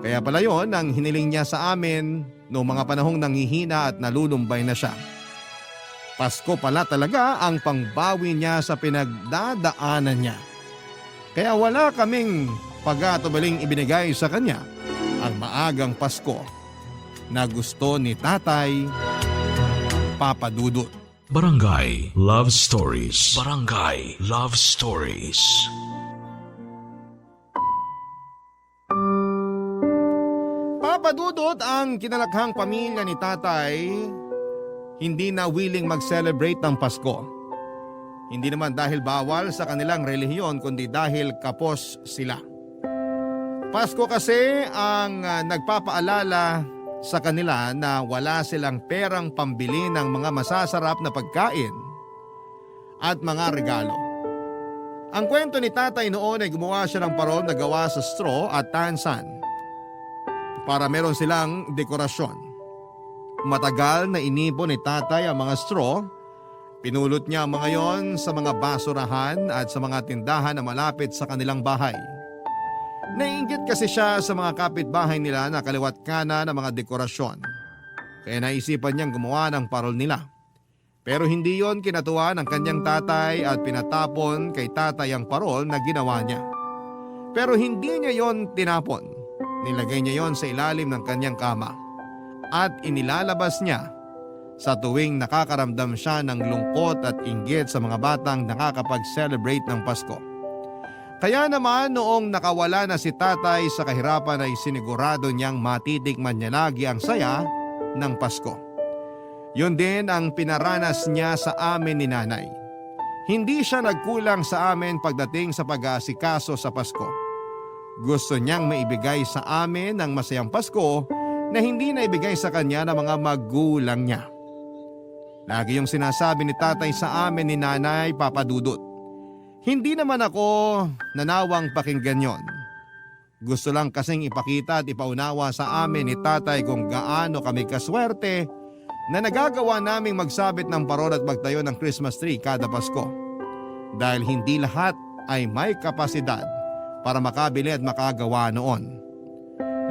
Kaya pala yon ang hiniling niya sa amin noong mga panahong nanghihina at nalulumbay na siya. Pasko pala talaga ang pangbawi niya sa pinagdadaanan niya. Kaya wala kaming pag-atubaling ibinigay sa kanya ang maagang Pasko na gusto ni tatay, Papa Dudut. Barangay Love Stories. Barangay Love Stories. Papa Dudut, ang kinalakhang pamilya ni tatay hindi na willing mag-celebrate ng Pasko. Hindi naman dahil bawal sa kanilang relihiyon kundi dahil kapos sila. Pasko kasi ang nagpapaalala sa kanila na wala silang perang pambili ng mga masasarap na pagkain at mga regalo. Ang kwento ni tatay noon ay gumawa siya ng parol na gawa sa straw at tansan para meron silang dekorasyon. Matagal na inipon ni tatay ang mga straw. Pinulot niya ang mga yon sa mga basurahan at sa mga tindahan na malapit sa kanilang bahay. Naiinggit kasi siya sa mga kapitbahay nila na kaliwat kanan ng mga dekorasyon. Kaya naisipan niyang gumawa ng parol nila. Pero hindi yon kinatuwa ng kanyang tatay at pinatapon kay tatay ang parol na ginawa niya. Pero hindi niya yon tinapon. Nilagay niya yon sa ilalim ng kanyang kama. At inilalabas niya sa tuwing nakakaramdam siya ng lungkot at inggit sa mga batang nakakapag-celebrate ng Pasko. Kaya naman noong nakawala na si tatay sa kahirapan ay sinigurado niyang matitikman niya lagi ang saya ng Pasko. Yun din ang pinaranas niya sa amin ni nanay. Hindi siya nagkulang sa amin pagdating sa pag-aasikaso sa Pasko. Gusto niyang maibigay sa amin ang masayang Pasko na hindi na ibigay sa kanya ng mga magulang niya. Lagi yung sinasabi ni tatay sa amin ni nanay, Papa Dudut. Hindi naman ako nanawang pakinggan yon. Gusto lang kasing ipakita at ipaunawa sa amin ni tatay kung gaano kami kaswerte na nagagawa naming magsabit ng parol at magtayo ng Christmas tree kada Pasko. Dahil hindi lahat ay may kapasidad para makabili at makagawa noon.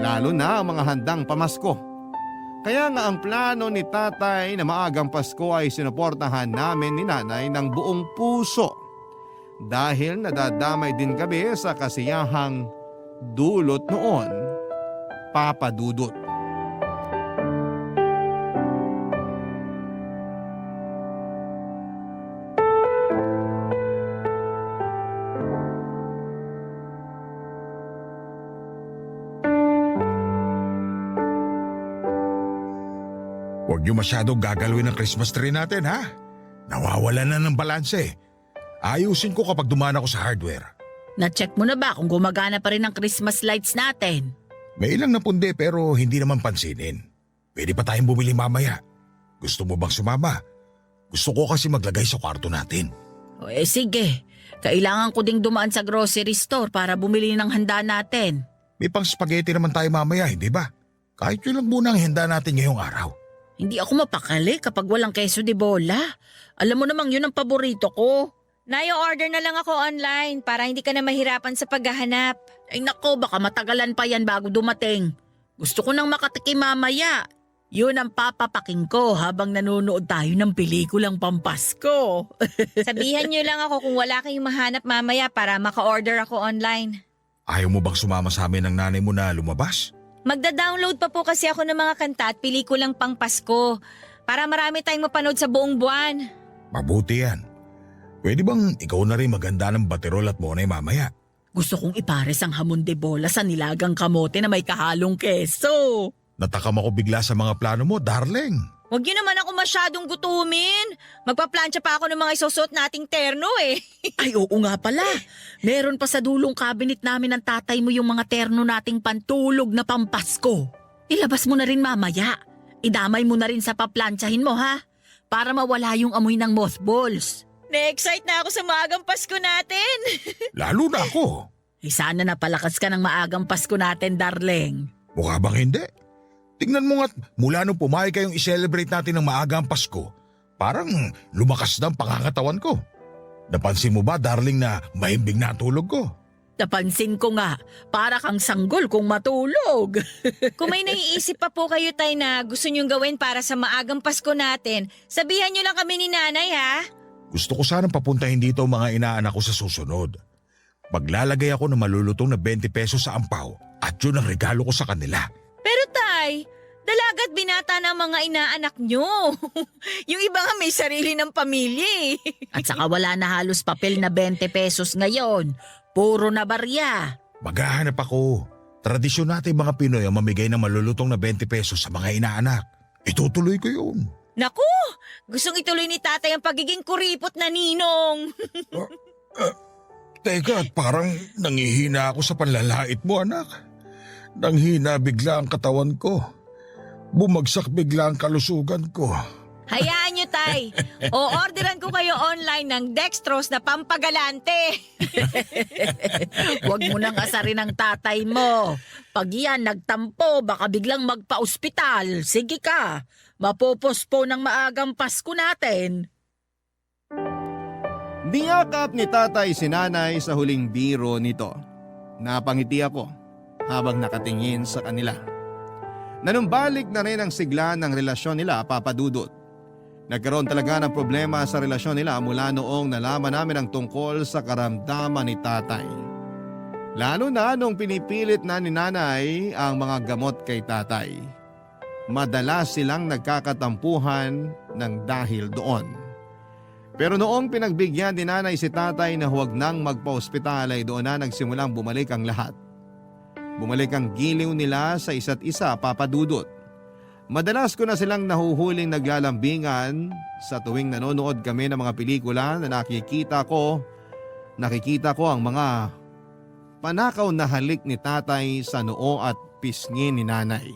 Lalo na ang mga handang pamasko. Kaya nga ang plano ni tatay na maagang Pasko ay sinuportahan namin ni nanay ng buong puso. Dahil nadadamay din kami sa kasiyahang dulot noon, Papa Dudut. Huwag niyo masyadong gagalawin ang Christmas tree natin, ha? Nawawala na ng balanse. Ayusin ko kapag dumaan ako sa hardware. Na-check mo na ba kung gumagana pa rin ang Christmas lights natin? May ilang napundi pero hindi naman pansinin. Pwede pa tayong bumili mamaya. Gusto mo bang sumama? Gusto ko kasi maglagay sa kwarto natin. O sige, kailangan ko ding dumaan sa grocery store para bumili ng handa natin. May pang spaghetti naman tayo mamaya, hindi ba? Kahit yun lang muna ang handa natin ngayong araw. Hindi ako mapakali kapag walang queso de bola. Alam mo namang yun ang paborito ko. Order na lang ako online para hindi ka na mahirapan sa paghahanap. Ay nako, baka matagalan pa yan bago dumating. Gusto ko nang makatikim mamaya. Yun ang papapaking ko habang nanonood tayo ng pelikulang Pampasko. Sabihan niyo lang ako kung wala kayong mahanap mamaya para maka-order ako online. Ayaw mo bang sumama sa amin ng nanay mo na lumabas? Magda-download pa po kasi ako ng mga kanta at pelikulang pang Pasko para marami tayong mapanood sa buong buwan. Mabuti yan. Pwede bang ikaw na rin maganda ng baterol at monay mamaya? Gusto kong ipares ang hamon de bola sa nilagang kamote na may kahalong keso. Natakam ako bigla sa mga plano mo, darling. Huwag niyo naman ako masyadong gutumin. Magpaplansya pa ako ng mga isusot nating terno eh. Ay oo nga pala. Meron pa sa dulong cabinet namin ng tatay mo yung mga terno nating pantulog na Pampasko. Ilabas mo na rin mamaya. Idamay mo na rin sa paplansyahin mo ha. Para mawala yung amoy ng mothballs. Na-excite na ako sa maagang Pasko natin. Lalo na ako. Sana napalakas ka ng maagang Pasko natin, darling. Mukha bang hindi? Tingnan mo nga't mula nung pumayag kayong i-celebrate natin ng maaga ang Pasko, parang lumakas na ang pangangatawan ko. Napansin mo ba, darling, na mahimbing na ang tulog ko? Napansin ko nga, para kang sanggol kung matulog. Kung may naiisip pa po kayo tay na gusto niyong gawin para sa maagang Pasko natin, sabihan niyo lang kami ni nanay ha. Gusto ko sanang papuntahin dito ang mga inaanak ko sa susunod. Maglalagay ako ng malulutong na 20 pesos sa ampaw at yun ang regalo ko sa kanila. Pero tay, dalaga't binata ng mga inaanak niyo. Yung iba nga may sarili ng pamilya eh. At saka wala na halos papel na 20 pesos ngayon. Puro na barya. Maghahanap ako. Tradisyon natin mga Pinoy ang mamigay ng malulutong na 20 pesos sa mga inaanak. Itutuloy ko yun. Naku, gustong ituloy ni tatay ang pagiging kuripot na ninong. Teka, parang nangihina ako sa panlalait mo, anak. Nanghina bigla ang katawan ko. Bumagsak bigla ang kalusugan ko. Hayaan niyo tay, o-orderan ko kayo online ng dextrose na pampagalante. Huwag mo nang asarin ang tatay mo. Pag yan nagtampo, baka biglang magpa-ospital. Sige ka, mapopospo ng maagang Pasko natin. Niyakap ni tatay si nanay sa huling biro nito. Napangiti ako habang nakatingin sa kanila. Nanumbalik na rin ang sigla ng relasyon nila, Papa Dudut. Nagkaroon talaga ng problema sa relasyon nila mula noong nalaman namin ang tungkol sa karamdaman ni tatay. Lalo na nung pinipilit na ni nanay ang mga gamot kay tatay. Madalas silang nagkakatampuhan ng dahil doon. Pero noong pinagbigyan ni nanay si tatay na huwag nang magpa-ospital ay doon na nagsimulang bumalik ang lahat. Bumalik ang giliw nila sa isa't isa, Papa Dudut. Madalas ko na silang nahuhuling naglalambingan sa tuwing nanonood kami ng mga pelikula na nakikita ko ang mga panakaw na halik ni tatay sa noo at pisngi ni nanay.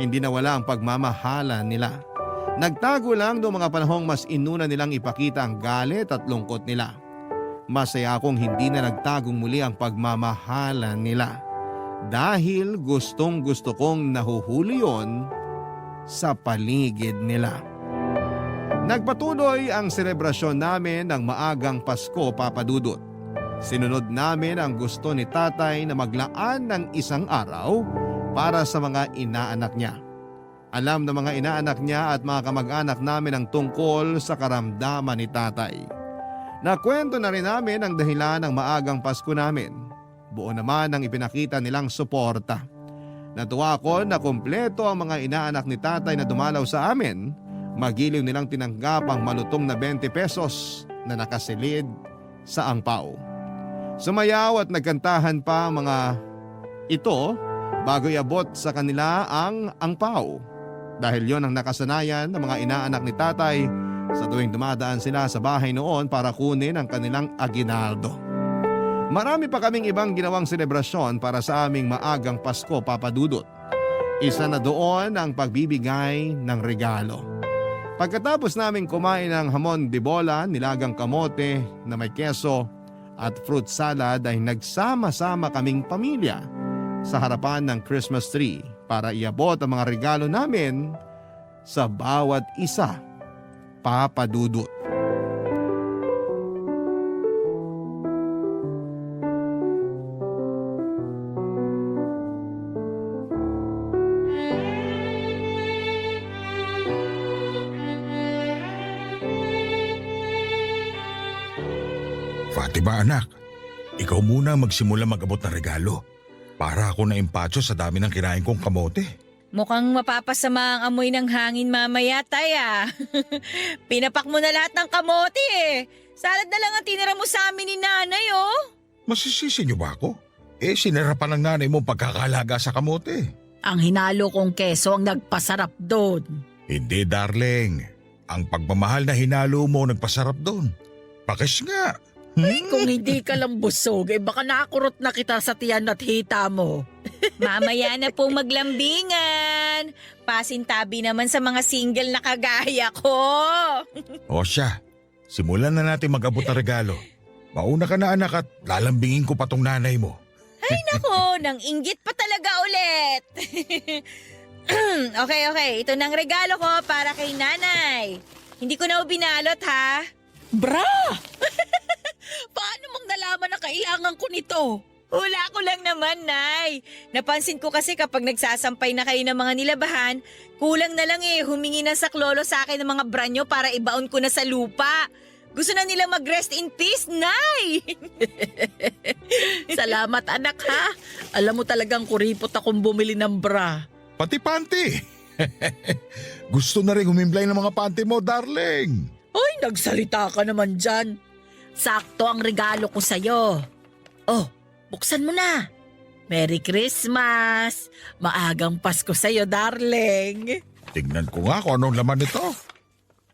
Hindi nawala ang pagmamahalan nila. Nagtago lang noong mga panahong mas inuna nilang ipakita ang galit at lungkot nila. Masaya akong hindi na nagtagong muli ang pagmamahalan nila. Dahil gustong gusto kong nahuhuli yon sa paligid nila. Nagpatuloy ang selebrasyon namin ng maagang Pasko, Papa Dudut. Sinunod namin ang gusto ni tatay na maglaan ng isang araw para sa mga inaanak niya. Alam ng mga inaanak niya at mga kamag-anak namin ang tungkol sa karamdaman ni tatay. Nakwento na rin namin ang dahilan ng maagang Pasko namin. Buo naman ang ipinakita nilang suporta. Natuwa ako na kumpleto ang mga inaanak ni tatay na dumalaw sa amin. Magiliw nilang tinanggap ang malutong na 20 pesos na nakasilid sa angpaw. Sumayaw at nagkantahan pa ang mga ito bago iabot sa kanila ang angpaw. Dahil yon ang nakasanayan ng mga inaanak ni tatay sa tuwing dumadaan sila sa bahay noon para kunin ang kanilang aginaldo. Marami pa kaming ibang ginawang selebrasyon para sa aming maagang Pasko, Papa Dudut. Isa na doon ang pagbibigay ng regalo. Pagkatapos naming kumain ng hamon de bola, nilagang kamote na may keso at fruit salad ay nagsama-sama kaming pamilya sa harapan ng Christmas tree para iabot ang mga regalo namin sa bawat isa, Papa Dudut. Fatima anak, ikaw muna magsimula mag-abot ng regalo. Para ako na impatso sa dami ng kinain kong kamote. Mukhang mapapasama ang amoy ng hangin mamaya, Tay ah. Pinapak mo na lahat ng kamote eh. Salad na lang ang tinira mo sa amin ni Nanay oh. Masisisi niyo ba ako? Sinira pa ng nanay mo pagkakalaga sa kamote. Ang hinalo kong keso ang nagpasarap doon. Hindi darling, ang pagmamahal na hinalo mo nagpasarap doon. Pakis nga. Kung hindi ka lang busog, baka nakurot na kita sa tiyan at hita mo. Mamaya na po maglambingan. Pasintabi naman sa mga single na kagaya ko. O siya, simulan na natin mag-abot ng regalo. Mauna ka na anak at lalambingin ko pa tong nanay mo. Ay nako, nang inggit pa talaga ulit. Okay. Ito nang regalo ko para kay Nanay. Hindi ko na binalot ha. Bra! Paano mong nalaman na kailangan ko nito? Hula ko lang naman, Nay. Napansin ko kasi kapag nagsasampay na kayo ng mga nilabahan, kulang na lang humingi ng saklolo sa akin ng mga branyo para ibaon ko na sa lupa. Gusto na nila mag-rest in peace, Nay! Salamat anak ha. Alam mo talagang kuripot akong bumili ng bra. Pati panty. Gusto na rin humimlay ng mga panty mo, darling. Ay, nagsalita ka naman dyan. Sakto ang regalo ko sa'yo. Oh, buksan mo na. Merry Christmas! Maagang Pasko sa'yo, darling. Tingnan ko nga kung anong laman nito.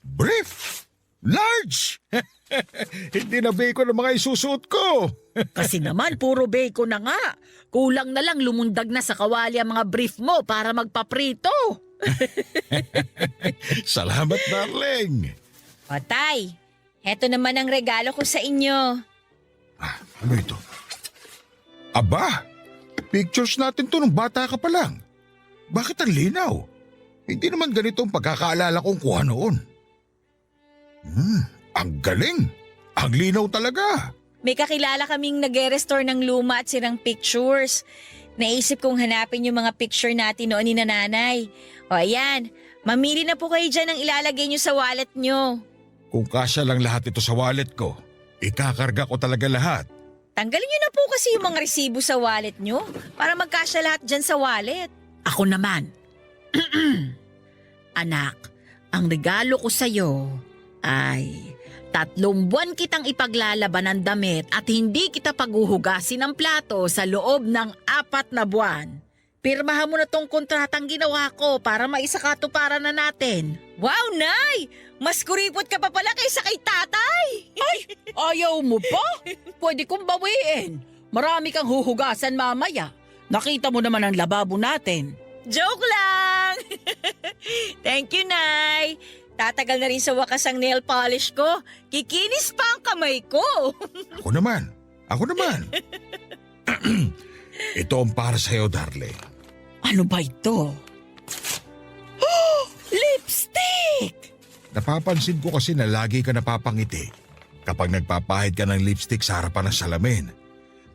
Brief! Large! Hindi na bacon ang mga isusuot ko. Kasi naman, puro bacon na nga. Kulang na lang lumundag na sa kawali ang mga brief mo para magpaprito. Salamat, darling. O, Tay, heto naman ang regalo ko sa inyo. Ano ito? Aba, pictures natin to nung bata ka pa lang. Bakit ang linaw? Hindi naman ganito ang pagkakaalala kong kuha noon. Ang galing! Ang linaw talaga! May kakilala kaming nag-restore ng luma at sirang pictures. Naisip kong hanapin yung mga picture natin noon ni Nanay. O ayan, mamili na po kayo dyan ng ilalagay nyo sa wallet nyo. Kung kasya lang lahat ito sa wallet ko, ikakarga ko talaga lahat. Tanggalin nyo na po kasi yung mga resibo sa wallet nyo para magkasya lahat dyan sa wallet. Ako naman. Anak, ang regalo ko sa'yo ay 3 buwan kitang ipaglalaban ng damit at hindi kita paghuhugasin ng plato sa loob ng 4 na buwan. Pirmahan mo na tong kontratang ginawa ko para maisakatuparan na natin. Wow, Nay! Mas kuripot ka pa pala kaysa kay Tatay! Ay, ayaw mo pa? Pwede kong bawiin. Marami kang huhugasan mamaya. Nakita mo naman ang lababo natin. Joke lang! Thank you, Nay! Tatagal na rin sa wakas ang nail polish ko. Kikinis pa ang kamay ko. Ako naman. Ito ang para sa'yo, darling. Ano ba ito? Oh, lipstick! Napapansin ko kasi na lagi ka napapangiti kapag nagpapahid ka ng lipstick sa harapan ng salamin.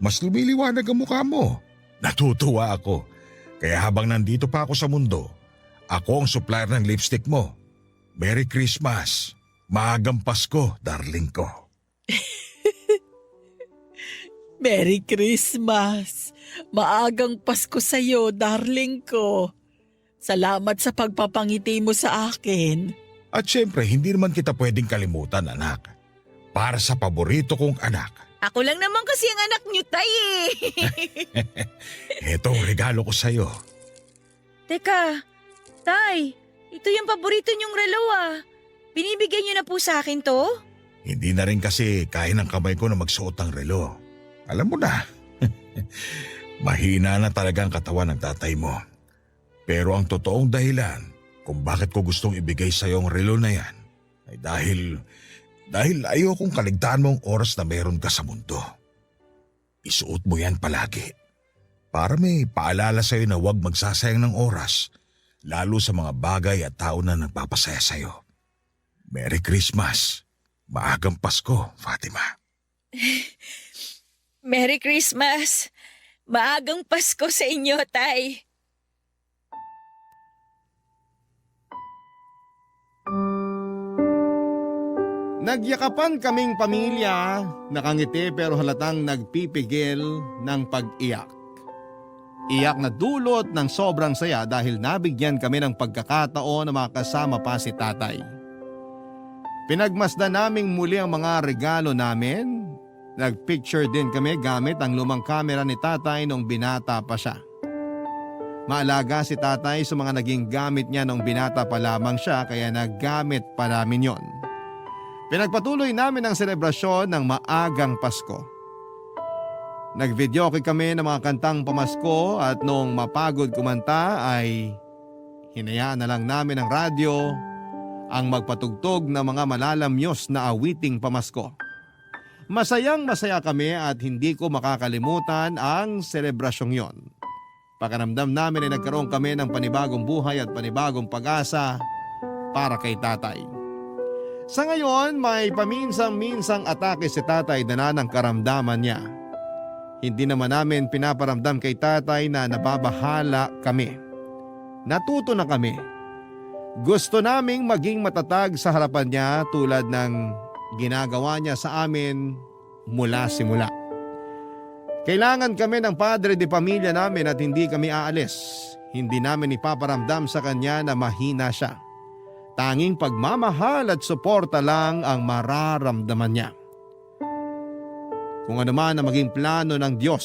Mas lumiliwanag ang mukha mo. Natutuwa ako. Kaya habang nandito pa ako sa mundo, ako ang supplier ng lipstick mo. Merry Christmas. Maagang Pasko, darling ko. Merry Christmas! Maagang Pasko sa'yo, darling ko. Salamat sa pagpapangiti mo sa akin. At syempre, hindi naman kita pwedeng kalimutan, anak. Para sa paborito kong anak. Ako lang naman kasi ang anak niyo, Tay eh. Ito ang regalo ko sa'yo. Teka, Tay, ito yung paborito niyong relo ah. Binibigyan niyo na po sa akin to? Hindi na rin kasi kaya ng kamay ko na magsuot ng relo. Alam mo na, mahina na talaga ang katawan ng tatay mo. Pero ang totoong dahilan kung bakit ko gustong ibigay sa iyo ang relo na yan ay dahil ayokong kaligtaan mo ang oras na meron ka sa mundo. Isuot mo yan palagi para may paalala sa iyo na huwag magsasayang ng oras, lalo sa mga bagay at tao na nagpapasaya sa iyo. Merry Christmas. Maagang Pasko, Fatima. Merry Christmas. Maagang Pasko sa inyo, Tay. Nagyakapan kaming pamilya, nakangiti pero halatang nagpipigil ng pag-iyak. Iyak na dulot ng sobrang saya dahil nabigyan kami ng pagkakataon na makasama pa si tatay. Pinagmasdan naming muli ang mga regalo namin. Nagpicture din kami gamit ang lumang kamera ni tatay nung binata pa siya. Maalaga si tatay sa mga naging gamit niya nung binata pa lamang siya kaya naggamit pa namin yon. Pinagpatuloy namin ang selebrasyon ng maagang Pasko. Nagvideoke kami ng mga kantang pamasko at nung mapagod kumanta ay hinayaan na lang namin ang radyo ang magpatugtog ng mga malalamyos na awiting pamasko. Masayang masaya kami at hindi ko makakalimutan ang selebrasyong yon. Pakiramdam namin ay nagkaroon kami ng panibagong buhay at panibagong pag-asa para kay tatay. Sa ngayon, may paminsang-minsang atake si tatay na ng karamdaman niya. Hindi naman namin pinaparamdam kay tatay na nababahala kami. Natuto na kami. Gusto naming maging matatag sa harapan niya tulad ng ginagawa niya sa amin mula simula. Kailangan kami ng padre de pamilya namin at hindi kami aalis. Hindi namin ipaparamdam sa kanya na mahina siya. Tanging pagmamahal at suporta lang ang mararamdaman niya. Kung ano man ang maging plano ng Diyos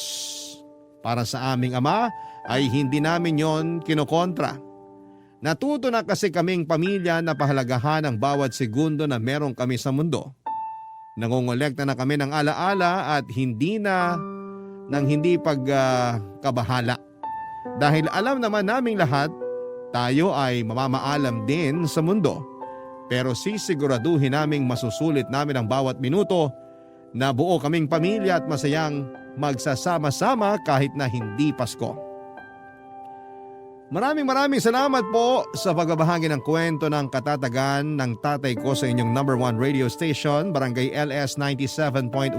para sa aming ama ay hindi namin yon kinokontra. Natuto na kasi kaming pamilya na pahalagahan ang bawat segundo na meron kami sa mundo. Nangongolekta na kami ng alaala at hindi pagkabahala. Dahil alam naman naming lahat, tayo ay mamamaalam din sa mundo. Pero sisiguraduhin naming masusulit namin ang bawat minuto na buo kaming pamilya at masayang magsasama-sama kahit na hindi Pasko. Maraming salamat po sa pagbabahagi ng kwento ng katatagan ng tatay ko sa inyong number 1 radio station, Barangay LS 97.1.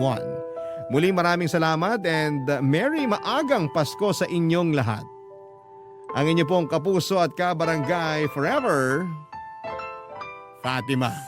Muli maraming salamat and Merry Maagang Pasko sa inyong lahat. Ang inyo pong kapuso at kabarangay forever, Fatima.